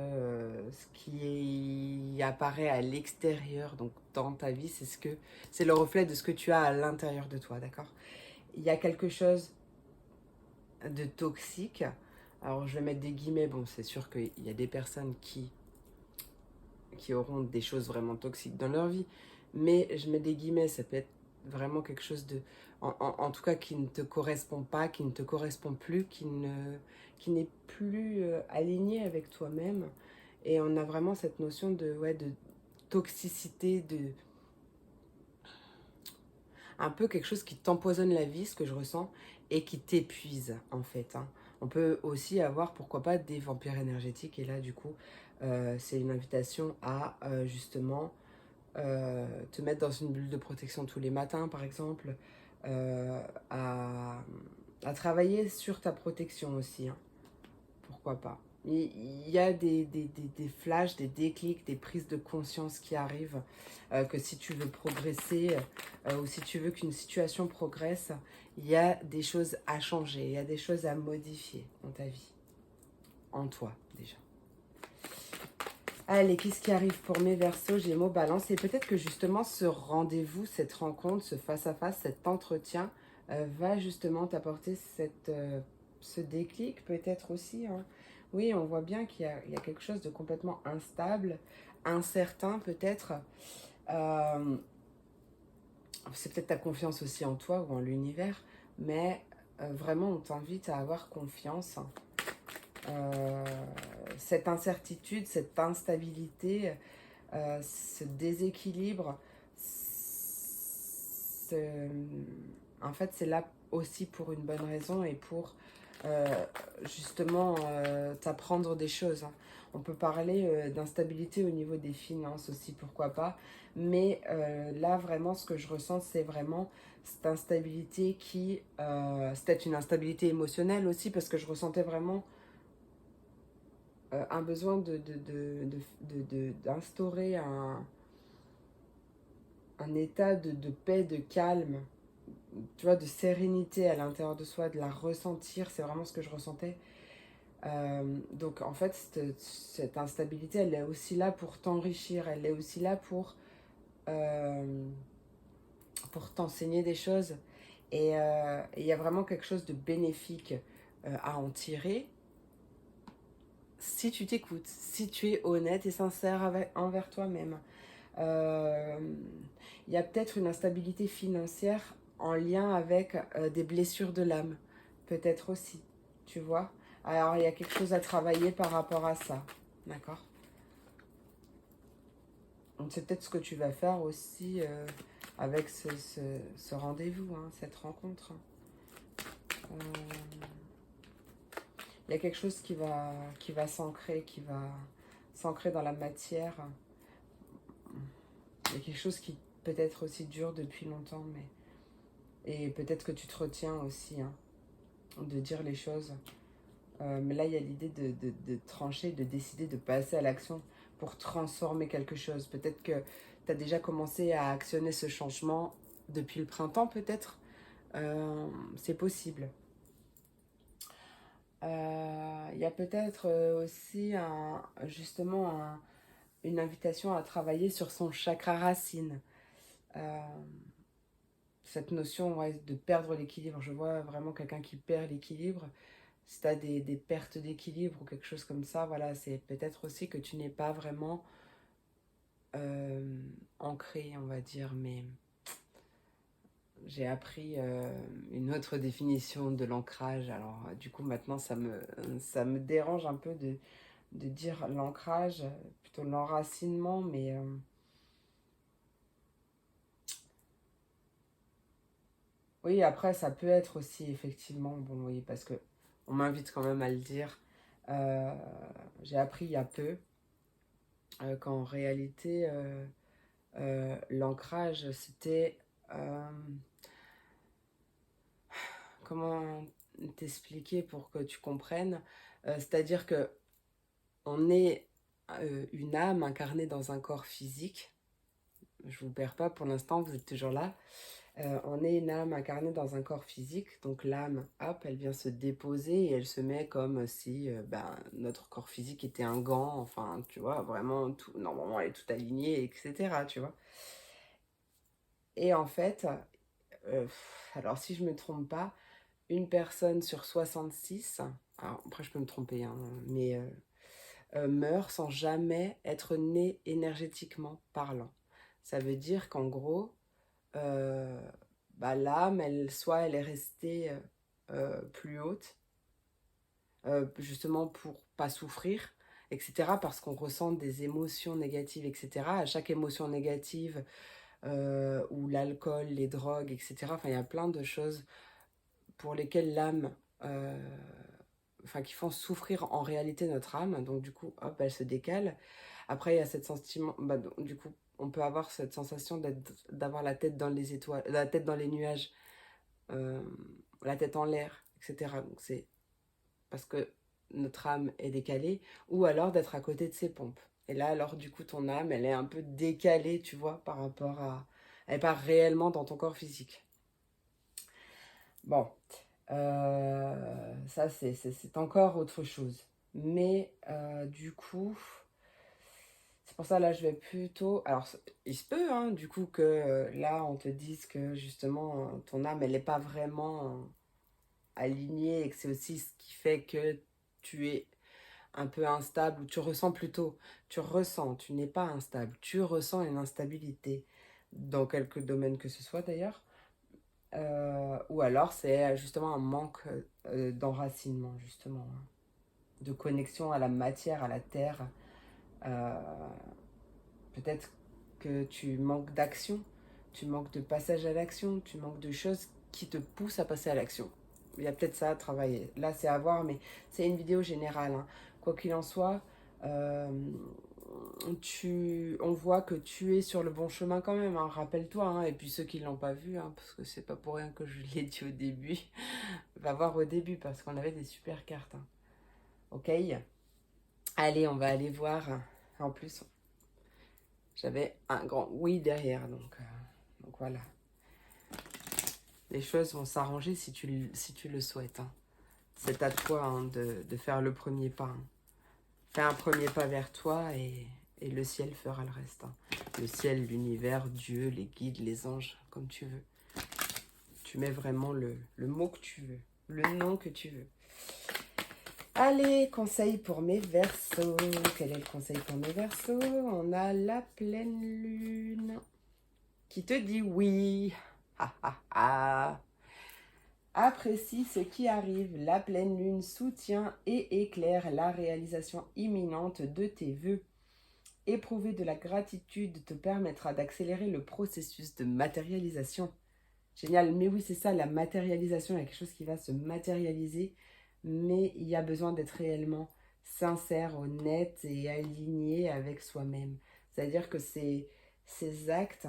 ce qui apparaît à l'extérieur, donc dans ta vie, c'est le reflet de ce que tu as à l'intérieur de toi, d'accord? Il y a quelque chose de toxique. Alors, je vais mettre des guillemets. Bon, c'est sûr qu'il y a des personnes qui auront des choses vraiment toxiques dans leur vie, mais je mets des guillemets, ça peut être vraiment quelque chose de, en tout cas, qui ne te correspond pas, qui ne te correspond plus, qui n'est plus aligné avec toi-même. Et on a vraiment cette notion de, ouais, de toxicité, de un peu quelque chose qui t'empoisonne la vie, ce que je ressens, et qui t'épuise en fait, hein. On peut aussi avoir, pourquoi pas, des vampires énergétiques, et là du coup, c'est une invitation à justement te mettre dans une bulle de protection tous les matins, par exemple, euh, à, à travailler sur ta protection aussi, hein. Pourquoi pas. Il y a des flashs, des déclics, des prises de conscience qui arrivent, que si tu veux progresser ou si tu veux qu'une situation progresse, il y a des choses à changer, il y a des choses à modifier dans ta vie, en toi déjà. Allez, qu'est-ce qui arrive pour mes Verseaux, Gémeaux, Balance? Et peut-être que justement ce rendez-vous, cette rencontre, ce face-à-face, cet entretien va justement t'apporter ce déclic peut-être aussi, hein. Oui, on voit bien qu'il y a quelque chose de complètement instable, incertain peut-être. Euh, c'est peut-être ta confiance aussi en toi ou en l'univers, mais vraiment on t'invite à avoir confiance. Euh, cette incertitude, cette instabilité, ce déséquilibre, en fait, c'est là aussi pour une bonne raison et pour justement t'apprendre des choses, hein. On peut parler d'instabilité au niveau des finances aussi, pourquoi pas. Mais là, vraiment, ce que je ressens, c'est vraiment cette instabilité qui... c'est peut-être une instabilité émotionnelle aussi, parce que je ressentais vraiment un besoin d'instaurer un état de paix, de calme, tu vois, de sérénité à l'intérieur de soi, de la ressentir, c'est vraiment ce que je ressentais. Donc en fait, cette instabilité, elle est aussi là pour t'enrichir, elle est aussi là pour t'enseigner des choses. Et il y a vraiment quelque chose de bénéfique à en tirer si tu t'écoutes, si tu es honnête et sincère envers toi-même. Euh, il y a peut-être une instabilité financière en lien avec des blessures de l'âme. Peut-être aussi, tu vois. Alors, il y a quelque chose à travailler par rapport à ça. D'accord? Donc, c'est peut-être ce que tu vas faire aussi avec ce rendez-vous, hein, cette rencontre. Il y a quelque chose qui va s'ancrer dans la matière. Il y a quelque chose qui peut-être aussi dure depuis longtemps, mais... Et peut-être que tu te retiens aussi, hein, de dire les choses. Mais là, il y a l'idée de trancher, de décider de passer à l'action pour transformer quelque chose. Peut-être que tu as déjà commencé à actionner ce changement depuis le printemps, peut-être. C'est possible. Il y a peut-être aussi justement une invitation à travailler sur son chakra racine. Euh, cette notion, ouais, de perdre l'équilibre. Je vois vraiment quelqu'un qui perd l'équilibre. Si tu as des pertes d'équilibre ou quelque chose comme ça, voilà, c'est peut-être aussi que tu n'es pas vraiment ancré, on va dire. Mais j'ai appris une autre définition de l'ancrage. Alors, du coup, maintenant, ça me dérange un peu de dire l'ancrage, plutôt l'enracinement, mais oui, après, ça peut être aussi effectivement, bon, oui, parce que on m'invite quand même à le dire. Euh, j'ai appris il y a peu qu'en réalité, l'ancrage, c'était... euh, comment t'expliquer pour que tu comprennes. C'est-à-dire que on est une âme incarnée dans un corps physique. Je vous perds pas pour l'instant, vous êtes toujours là. On est une âme incarnée dans un corps physique, donc l'âme, hop, elle vient se déposer et elle se met comme si notre corps physique était un gant, enfin, tu vois, vraiment, tout, normalement, elle est tout alignée, etc., tu vois. Et en fait, alors si je me trompe pas, une personne sur 66, alors après je peux me tromper, hein, mais meurt sans jamais être née énergétiquement parlant. Ça veut dire qu'en gros, l'âme, soit elle est restée plus haute, justement pour pas souffrir, etc., parce qu'on ressent des émotions négatives, etc. À chaque émotion négative, ou l'alcool, les drogues, etc., enfin, il y a plein de choses pour lesquelles l'âme, qui font souffrir en réalité notre âme, donc du coup, hop, elle se décale. Après, il y a cette sentiment, du coup, on peut avoir cette sensation d'avoir la tête dans les étoiles, la tête dans les nuages, euh, la tête en l'air, etc. Donc c'est parce que notre âme est décalée, ou alors d'être à côté de ses pompes. Et là, alors du coup, ton âme, elle est un peu décalée, tu vois, par rapport à... Elle n'est pas réellement dans ton corps physique. Bon, ça c'est encore autre chose. Mais du coup, c'est pour ça là je vais plutôt... Alors il se peut hein, du coup que là on te dise que justement ton âme elle n'est pas vraiment alignée et que c'est aussi ce qui fait que tu es un peu instable ou tu n'es pas instable, tu ressens une instabilité dans quelque domaine que ce soit d'ailleurs. Ou alors c'est justement un manque d'enracinement, justement, hein, de connexion à la matière, à la terre. Euh, Peut-être que tu manques d'action, tu manques de passage à l'action, tu manques de choses qui te poussent à passer à l'action. Il y a peut-être ça à travailler. Là, c'est à voir, mais c'est une vidéo générale, hein. Quoi qu'il en soit, euh, on voit que tu es sur le bon chemin quand même, hein, rappelle-toi, hein, et puis ceux qui ne l'ont pas vu, hein, parce que c'est pas pour rien que je l'ai dit au début, va voir au début parce qu'on avait des super cartes, hein. Ok. Allez, on va aller voir. En plus, j'avais un grand oui derrière, donc voilà. Les choses vont s'arranger si tu le souhaites, hein. C'est à toi hein, de faire le premier pas, hein. Fais un premier pas vers toi et le ciel fera le reste, hein. Le ciel, l'univers, Dieu, les guides, les anges, comme tu veux. Tu mets vraiment le mot que tu veux, le nom que tu veux. Allez, conseil pour mes Verseaux. Quel est le conseil pour mes Verseaux? On a la pleine lune qui te dit oui. Ha ha ha. Apprécie ce qui arrive. La pleine lune soutient et éclaire la réalisation imminente de tes vœux. Éprouver de la gratitude te permettra d'accélérer le processus de matérialisation. Génial, mais oui, c'est ça, la matérialisation, il y a quelque chose qui va se matérialiser, mais il y a besoin d'être réellement sincère, honnête et aligné avec soi-même. C'est-à-dire que ces actes,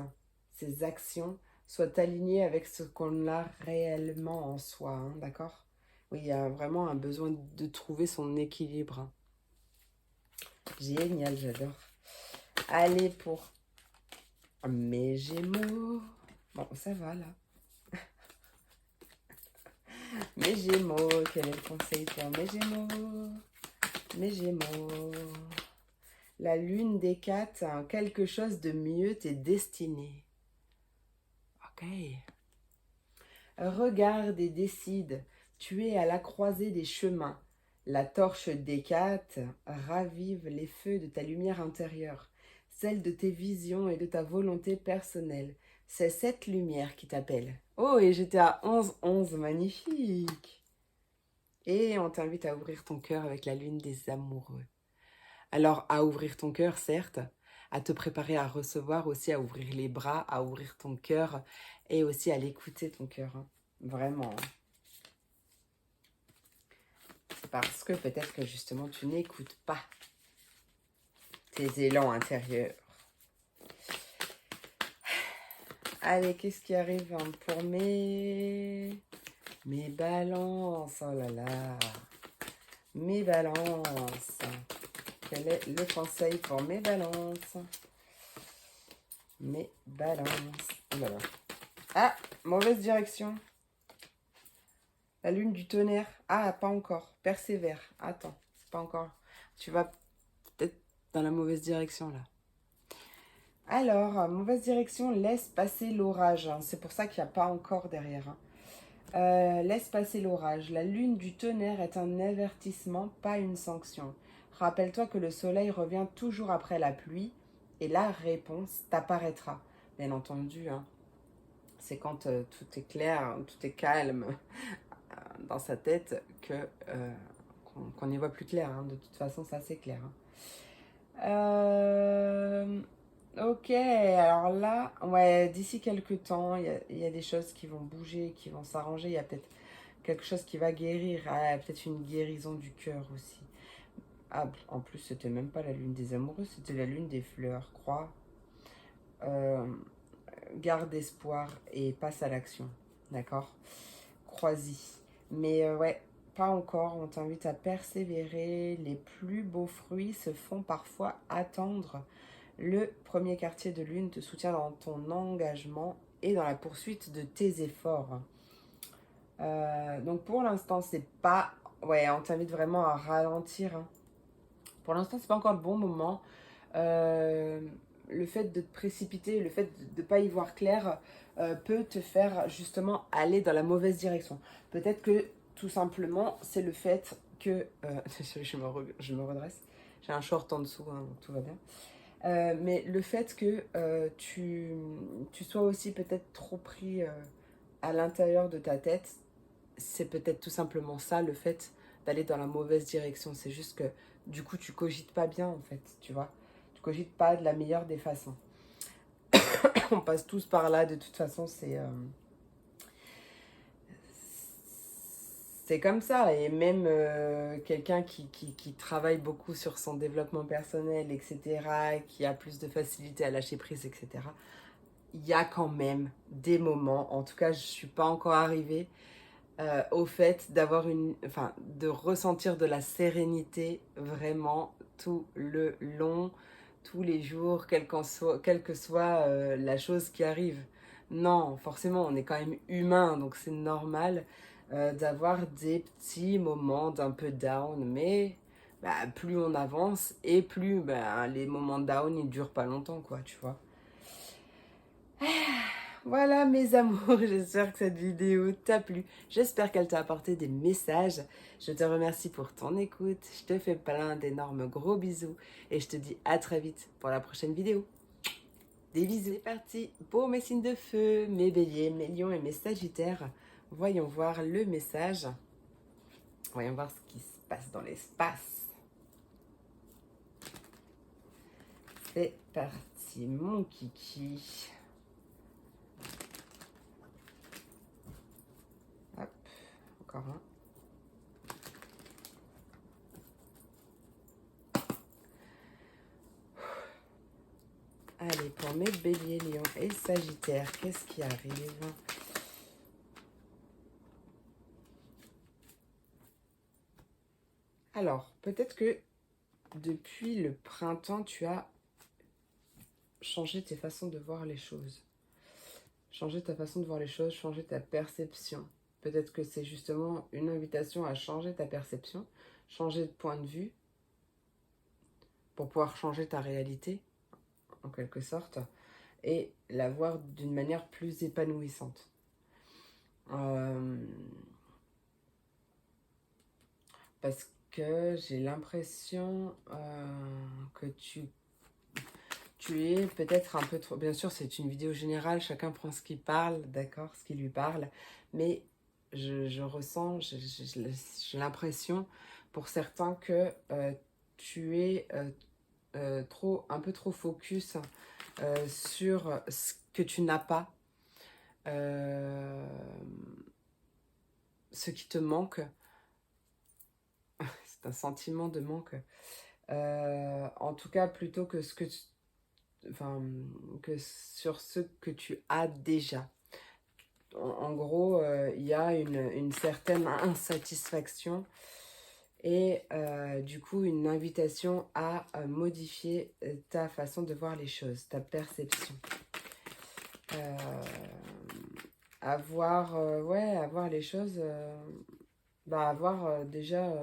ces actions soient alignés avec ce qu'on a réellement en soi, hein, d'accord? Oui, il y a vraiment un besoin de trouver son équilibre, hein. Génial, j'adore. Allez pour mes Gémeaux. Bon, ça va là. Mes Gémeaux, quel est le conseil pour mes Gémeaux? Mes Gémeaux. La lune des 4, hein, quelque chose de mieux t'est destiné. Ok. Regarde et décide. Tu es à la croisée des chemins. La torche des 4 ravive les feux de ta lumière intérieure, celle de tes visions et de ta volonté personnelle. C'est cette lumière qui t'appelle. Oh, et j'étais à 11-11, magnifique. Et on t'invite à ouvrir ton cœur avec la lune des amoureux. Alors, à ouvrir ton cœur, certes, à te préparer à recevoir, aussi à ouvrir les bras, à ouvrir ton cœur et aussi à l'écouter, ton cœur, hein. Vraiment, hein. C'est parce que peut-être que justement, tu n'écoutes pas tes élans intérieurs. Allez, qu'est-ce qui arrive hein, pour mes balances? Oh là là, mes balances. Quel est le conseil pour mes balances? Mes balances. Oh là là. Ah, mauvaise direction. La lune du tonnerre. Ah, pas encore. Persévère. Attends, c'est pas encore. Tu vas peut-être dans la mauvaise direction là. Alors, mauvaise direction, laisse passer l'orage. C'est pour ça qu'il n'y a pas encore derrière. Laisse passer l'orage. La lune du tonnerre est un avertissement, pas une sanction. Rappelle-toi que le soleil revient toujours après la pluie et la réponse t'apparaîtra. Bien entendu, hein, c'est quand tout est clair, tout est calme dans sa tête qu'on y voit plus clair. Hein. De toute façon, ça c'est clair. Hein. Ok, alors là, ouais, d'ici quelques temps, il y a des choses qui vont bouger, qui vont s'arranger. Il y a peut-être quelque chose qui va guérir. Ah, peut-être une guérison du cœur aussi. Ah, en plus, c'était même pas la lune des amoureux, c'était la lune des fleurs, crois. Euh, Garde espoir et passe à l'action, d'accord? Crois-y. Mais ouais, pas encore, on t'invite à persévérer. Les plus beaux fruits se font parfois attendre. Le premier quartier de lune te soutient dans ton engagement et dans la poursuite de tes efforts. Donc pour l'instant, c'est pas... Ouais, on t'invite vraiment à ralentir. Hein. Pour l'instant, c'est pas encore le bon moment. Le fait de te précipiter, le fait de ne pas y voir clair peut te faire justement aller dans la mauvaise direction. Peut-être que tout simplement, c'est le fait que... je me redresse. J'ai un short en dessous, hein, donc tout va bien. Mais le fait que tu sois aussi peut-être trop pris à l'intérieur de ta tête, c'est peut-être tout simplement ça, le fait d'aller dans la mauvaise direction. C'est juste que du coup, tu cogites pas bien en fait, tu vois. Tu cogites pas de la meilleure des façons. On passe tous par là, de toute façon, c'est comme ça. Et même quelqu'un qui travaille beaucoup sur son développement personnel, etc., qui a plus de facilité à lâcher prise, etc., il y a quand même des moments, en tout cas, je ne suis pas encore arrivée au fait de ressentir de la sérénité vraiment tout le long, tous les jours, quelle que soit la chose qui arrive. Non, forcément, on est quand même humain, donc c'est normal d'avoir des petits moments d'un peu down, mais bah, plus on avance et plus bah, les moments down, ils durent pas longtemps, quoi, tu vois. Voilà mes amours, j'espère que cette vidéo t'a plu, j'espère qu'elle t'a apporté des messages. Je te remercie pour ton écoute, je te fais plein d'énormes gros bisous et je te dis à très vite pour la prochaine vidéo. Des bisous. C'est parti pour mes signes de feu, mes béliers, mes lions et mes sagittaires. Voyons voir le message. Voyons voir ce qui se passe dans l'espace. C'est parti mon kiki. Hop, encore un. Allez, pour mes béliers, lions et sagittaires, qu'est-ce qui arrive? Alors, peut-être que depuis le printemps, tu as changé tes façons de voir les choses. Changer ta façon de voir les choses, changer ta perception. Peut-être que c'est justement une invitation à changer ta perception, changer de point de vue, pour pouvoir changer ta réalité, en quelque sorte, et la voir d'une manière plus épanouissante. Parce que j'ai l'impression que tu es peut-être un peu trop... Bien sûr, c'est une vidéo générale, chacun prend ce qui parle, d'accord, ce qui lui parle, mais je ressens, j'ai l'impression pour certains que tu es un peu trop focus sur ce que tu n'as pas, ce qui te manque. C'est un sentiment de manque. En tout cas, plutôt que que sur ce que tu as déjà. En gros, il y a une certaine insatisfaction Et du coup, une invitation à modifier ta façon de voir les choses, ta perception. À voir, ouais, à voir les choses, à voir déjà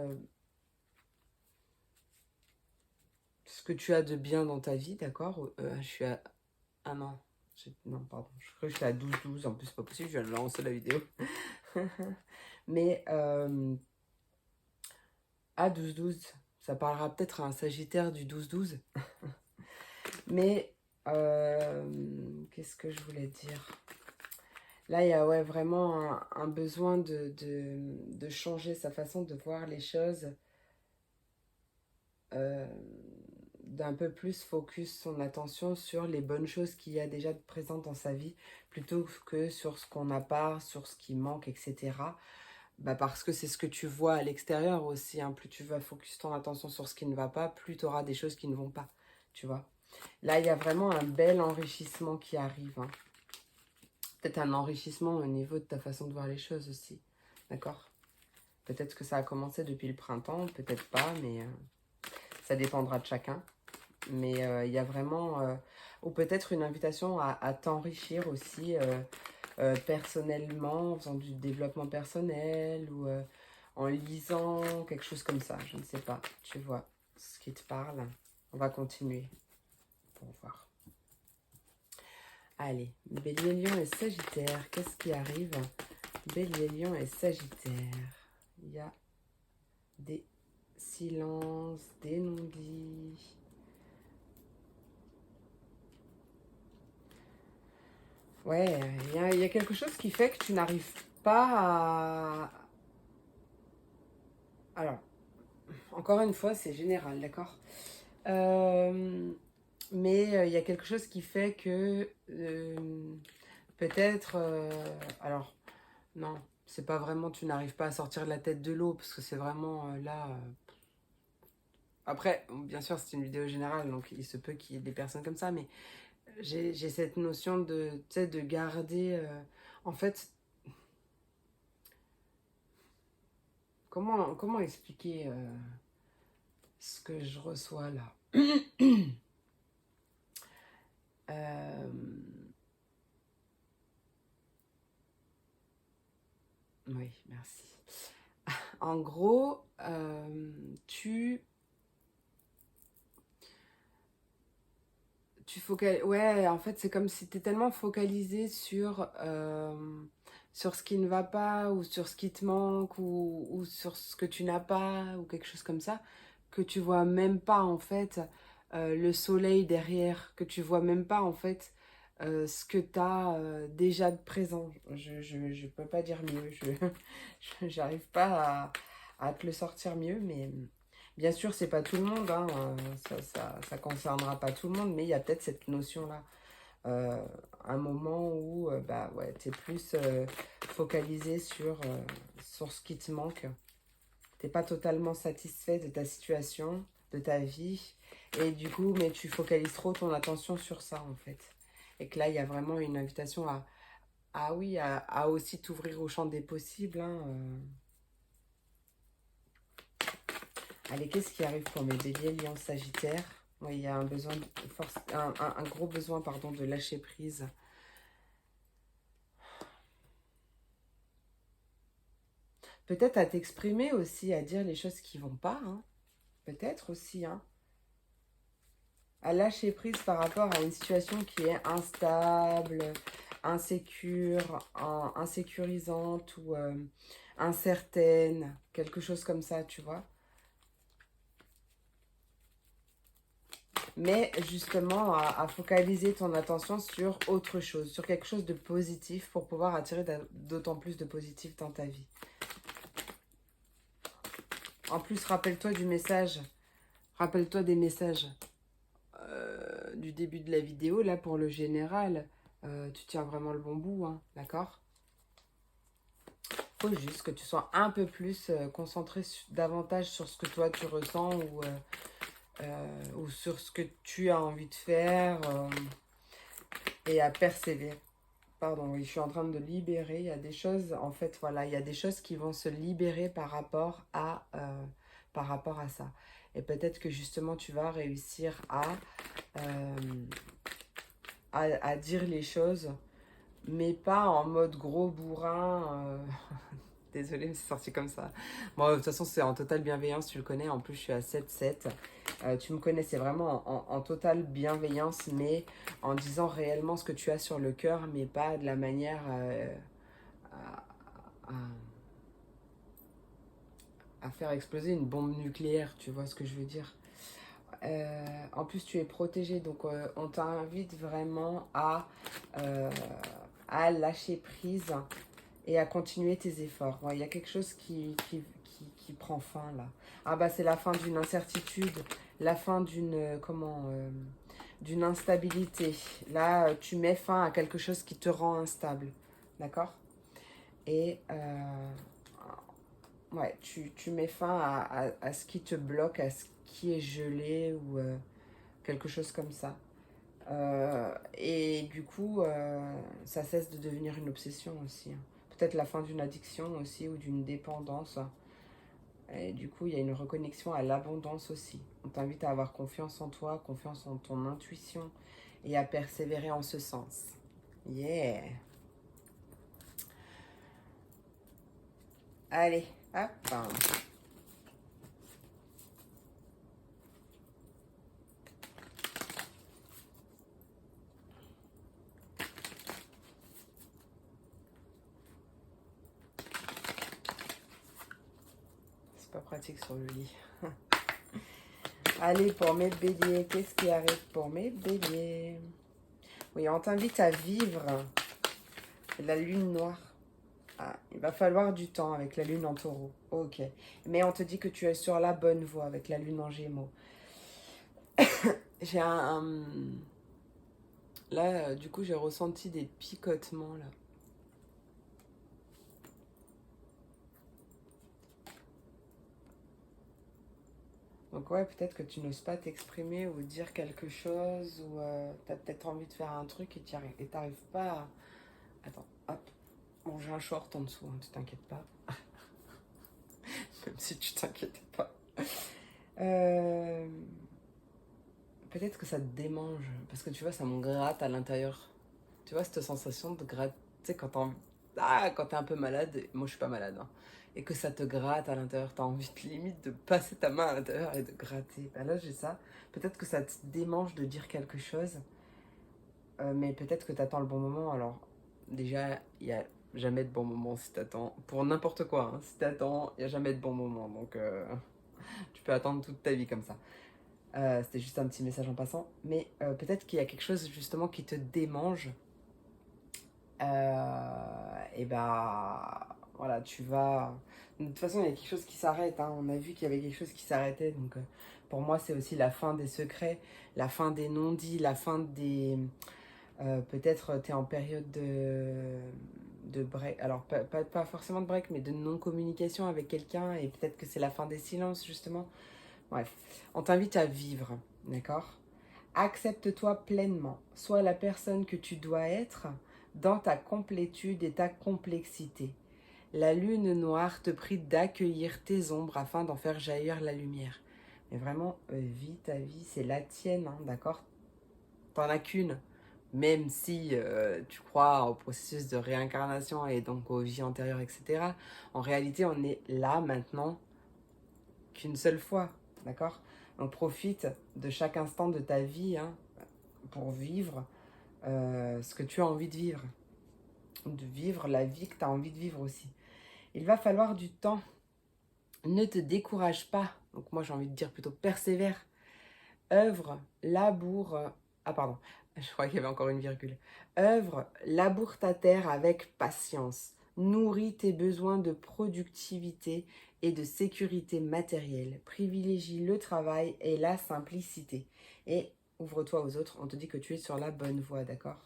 ce que tu as de bien dans ta vie, d'accord. Je suis à... Ah non, non, pardon, je crois que j'étais à 12-12, en plus c'est pas possible, je viens de lancer la vidéo. Mais à 12-12, ça parlera peut-être à un Sagittaire du 12-12. Mais, qu'est-ce que je voulais dire? Là, il y a ouais, vraiment un besoin de changer sa façon de voir les choses, euh, d'un peu plus focus son attention sur les bonnes choses qu'il y a déjà présentes dans sa vie, plutôt que sur ce qu'on n'a pas, sur ce qui manque, etc. Parce que c'est ce que tu vois à l'extérieur aussi, hein. Plus tu vas focus ton attention sur ce qui ne va pas, plus tu auras des choses qui ne vont pas, tu vois. Là, il y a vraiment un bel enrichissement qui arrive, hein. Peut-être un enrichissement au niveau de ta façon de voir les choses aussi, d'accord? Peut-être que ça a commencé depuis le printemps, peut-être pas, mais ça dépendra de chacun. Mais il y a vraiment, ou peut-être une invitation à t'enrichir aussi personnellement, en faisant du développement personnel ou en lisant, quelque chose comme ça, je ne sais pas, tu vois ce qui te parle. On va continuer pour voir. Allez, Bélier, Lion et Sagittaire, qu'est-ce qui arrive? Bélier, Lion et Sagittaire, il y a des silences, des non-dits. Ouais, il y a quelque chose qui fait que tu n'arrives pas à... Alors, encore une fois, c'est général, d'accord. Mais il y a quelque chose qui fait que peut-être... alors, non, c'est pas vraiment tu n'arrives pas à sortir de la tête de l'eau, parce que c'est vraiment là... Après, bien sûr, c'est une vidéo générale, donc il se peut qu'il y ait des personnes comme ça, mais j'ai cette notion de, tu sais, de garder... en fait, comment expliquer ce que je reçois là? Euh, oui, merci. En gros, tu focalises... Ouais, en fait, c'est comme si tu es tellement focalisé sur ce qui ne va pas, ou sur ce qui te manque, ou sur ce que tu n'as pas, ou quelque chose comme ça, que tu vois même pas, en fait, le soleil derrière, que tu vois même pas, en fait, ce que tu as déjà de présent. Je peux pas dire mieux, j'arrive pas à te le sortir mieux, mais... Bien sûr, c'est pas tout le monde, hein, ça concernera pas tout le monde, mais il y a peut-être cette notion-là. Un moment où ouais, tu es plus focalisé sur ce qui te manque. Tu n'es pas totalement satisfait de ta situation, de ta vie, et du coup, mais tu focalises trop ton attention sur ça, en fait. Et que là, il y a vraiment une invitation oui, à aussi t'ouvrir au champ des possibles, hein. Allez, qu'est-ce qui arrive pour mes béliers, lions, sagittaires? Oui, il y a un besoin, un gros besoin, pardon, de lâcher prise. Peut-être à t'exprimer aussi, à dire les choses qui vont pas, hein. Peut-être aussi, hein. À lâcher prise par rapport à une situation qui est instable, insécurisante ou incertaine, quelque chose comme ça, tu vois. Mais justement, à focaliser ton attention sur autre chose, sur quelque chose de positif pour pouvoir attirer d'autant plus de positif dans ta vie. En plus, rappelle-toi du message, rappelle-toi des messages du début de la vidéo, là, pour le général. Tu tiens vraiment le bon bout, hein, d'accord? Faut juste que tu sois un peu plus concentré davantage sur ce que toi tu ressens ou sur ce que tu as envie de faire et à persévérer. Pardon, oui, je suis en train de libérer. Il y a des choses, en fait, voilà, il y a des choses qui vont se libérer par rapport par rapport à ça. Et peut-être que justement, tu vas réussir euh, à dire les choses, mais pas en mode gros bourrin. Désolée, mais c'est sorti comme ça. Bon, de toute façon, c'est en totale bienveillance, tu le connais. En plus, je suis à 7-7. Tu me connais, c'est vraiment en totale bienveillance, mais en disant réellement ce que tu as sur le cœur, mais pas de la manière à, à faire exploser une bombe nucléaire, tu vois ce que je veux dire. En plus, tu es protégé, donc on t'invite vraiment euh, à lâcher prise et à continuer tes efforts. Ouais, il y a quelque chose qui prend fin là. Ah bah c'est la fin d'une incertitude, la fin d'une instabilité. Là, tu mets fin à quelque chose qui te rend instable, d'accord? Et ouais, tu mets fin à ce qui te bloque, à ce qui est gelé ou quelque chose comme ça. Et du coup, ça cesse de devenir une obsession aussi, hein. Peut-être la fin d'une addiction aussi ou d'une dépendance. Et du coup, il y a une reconnexion à l'abondance aussi. On t'invite à avoir confiance en toi, confiance en ton intuition et à persévérer en ce sens. Yeah! Allez, hop! C'est pas pratique sur le lit. Allez, pour mes béliers, qu'est-ce qui arrive pour mes béliers? Oui, on t'invite à vivre la lune noire. Ah, il va falloir du temps avec la lune en taureau. Ok. Mais on te dit que tu es sur la bonne voie avec la lune en gémeaux. J'ai Là, du coup, j'ai ressenti des picotements, là. Donc ouais, peut-être que tu n'oses pas t'exprimer ou dire quelque chose, ou tu as peut-être envie de faire un truc et t'arrives pas à... Attends, hop. Bon, j'ai un short en dessous, hein, tu t'inquiètes pas. Même si tu t'inquiètes pas. Euh, Peut-être que ça te démange, parce que tu vois, ça me gratte à l'intérieur. Tu vois, cette sensation de gratte, tu sais, quand t'es un peu malade, moi je suis pas malade, hein, et que ça te gratte à l'intérieur, t'as envie de limite de passer ta main à l'intérieur et de gratter. Ben là, j'ai ça. Peut-être que ça te démange de dire quelque chose, mais peut-être que t'attends le bon moment. Alors, déjà, il y a jamais de bon moment si t'attends. Pour n'importe quoi, hein. Si t'attends, il y a jamais de bon moment. Donc, tu peux attendre toute ta vie comme ça. C'était juste un petit message en passant. Mais peut-être qu'il y a quelque chose justement qui te démange. Et bah voilà, tu vas. De toute façon, il y a quelque chose qui s'arrête, hein. On a vu qu'il y avait quelque chose qui s'arrêtait. Donc pour moi, c'est aussi la fin des secrets, la fin des non-dits, la fin des. Peut-être tu es en période de break. Alors, pas forcément de break, mais de non-communication avec quelqu'un. Et peut-être que c'est la fin des silences, justement. Bref, on t'invite à vivre, d'accord? Accepte-toi pleinement. Sois la personne que tu dois être dans ta complétude et ta complexité. La lune noire te prie d'accueillir tes ombres afin d'en faire jaillir la lumière. Mais vraiment, vis ta vie, c'est la tienne, hein, d'accord? T'en as qu'une. Même si tu crois au processus de réincarnation et donc aux vies antérieures, etc. En réalité, on est là maintenant qu'une seule fois, d'accord? Donc profite de chaque instant de ta vie, hein, pour vivre ce que tu as envie de vivre la vie que tu as envie de vivre aussi. Il va falloir du temps. Ne te décourage pas. Donc moi j'ai envie de dire plutôt persévère. Œuvre, laboure. Ah pardon, je crois qu'il y avait encore une virgule. Œuvre, laboure ta terre avec patience. Nourris tes besoins de productivité et de sécurité matérielle. Privilégie le travail et la simplicité. Et ouvre-toi aux autres. On te dit que tu es sur la bonne voie, d'accord?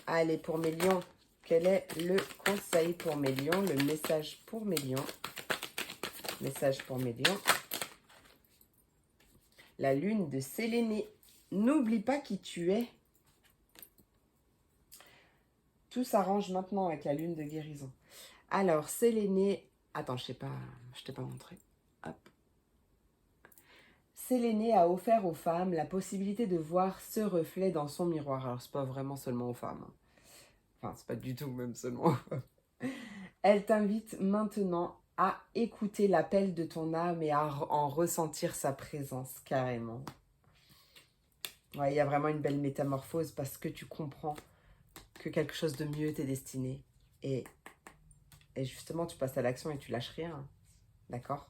Allez, pour mes lions, quel est le conseil pour mes lions? Le message pour mes lions. Message pour mes lions. La lune de Sélénée. N'oublie pas qui tu es. Tout s'arrange maintenant avec la lune de guérison. Alors, Sélénée, Attends, je t'ai pas montré. Hop. Séléné a offert aux femmes la possibilité de voir ce reflet dans son miroir. Alors, c'est pas vraiment seulement aux femmes. Enfin, c'est pas du tout même seulement aux femmes. Elle t'invite maintenant à écouter l'appel de ton âme et à en ressentir sa présence, carrément. Ouais, il y a vraiment une belle métamorphose parce que tu comprends que quelque chose de mieux t'est destiné. Et justement, tu passes à l'action et tu lâches rien. D'accord?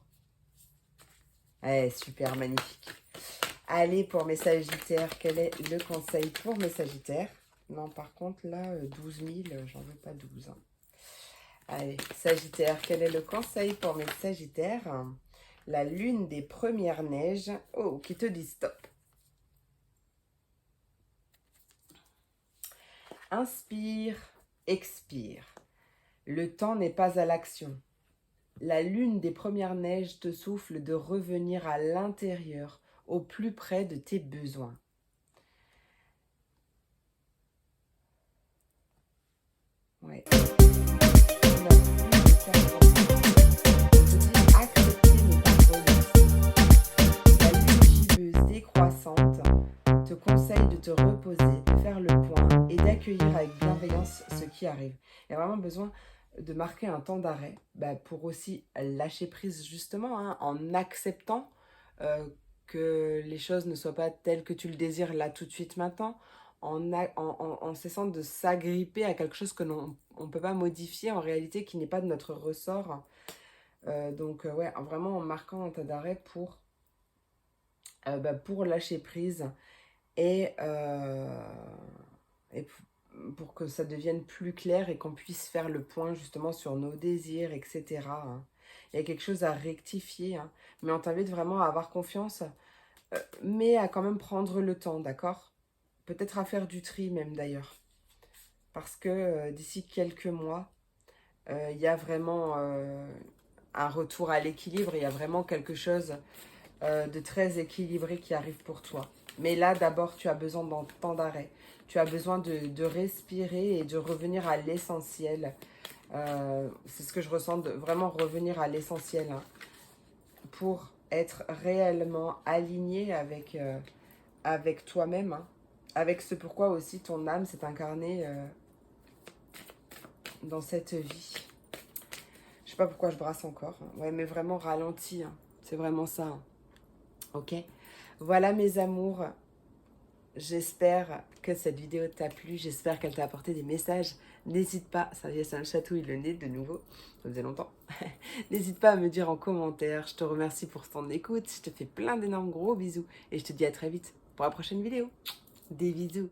Ouais, super, magnifique. Allez, pour mes Sagittaires, quel est le conseil pour mes Sagittaires? Non, par contre, là, 12 000, j'en veux pas 12. Hein. Allez, Sagittaire, quel est le conseil pour mes Sagittaires? La lune des premières neiges. Oh, qui te dit stop. Inspire, expire. Le temps n'est pas à l'action. La lune des premières neiges te souffle de revenir à l'intérieur, au plus près de tes besoins. Ouais. La lune gibbeuse décroissante te conseille de te reposer, de faire le point et d'accueillir avec bienveillance ce qui arrive. Il y a vraiment besoin de marquer un temps d'arrêt pour aussi lâcher prise justement en acceptant que les choses ne soient pas telles que tu le désires là tout de suite maintenant, en cessant de s'agripper à quelque chose que l'on ne peut pas modifier en réalité, qui n'est pas de notre ressort. Ouais, vraiment en marquant un temps d'arrêt pour lâcher prise et pour que ça devienne plus clair et qu'on puisse faire le point justement sur nos désirs, etc. Hein. Il y a quelque chose à rectifier, hein, mais on t'invite vraiment à avoir confiance, mais à quand même prendre le temps, d'accord? Peut-être à faire du tri même d'ailleurs, parce que d'ici quelques mois, il y a vraiment un retour à l'équilibre, il y a vraiment quelque chose de très équilibré qui arrive pour toi. Mais là, d'abord, tu as besoin d'un temps d'arrêt. Tu as besoin de respirer et de revenir à l'essentiel. C'est ce que je ressens, de vraiment revenir à l'essentiel hein, pour être réellement aligné avec toi-même. Hein, avec ce pourquoi aussi ton âme s'est incarnée dans cette vie. Je sais pas pourquoi je brasse encore. Hein. Ouais, mais vraiment ralenti. Hein. C'est vraiment ça. Hein. Ok? Voilà mes amours. J'espère que cette vidéo t'a plu, j'espère qu'elle t'a apporté des messages. N'hésite pas, ça y est, ça me chatouille le nez de nouveau, ça faisait longtemps. N'hésite pas à me dire en commentaire, je te remercie pour ton écoute, je te fais plein d'énormes gros bisous et je te dis à très vite pour la prochaine vidéo. Des bisous.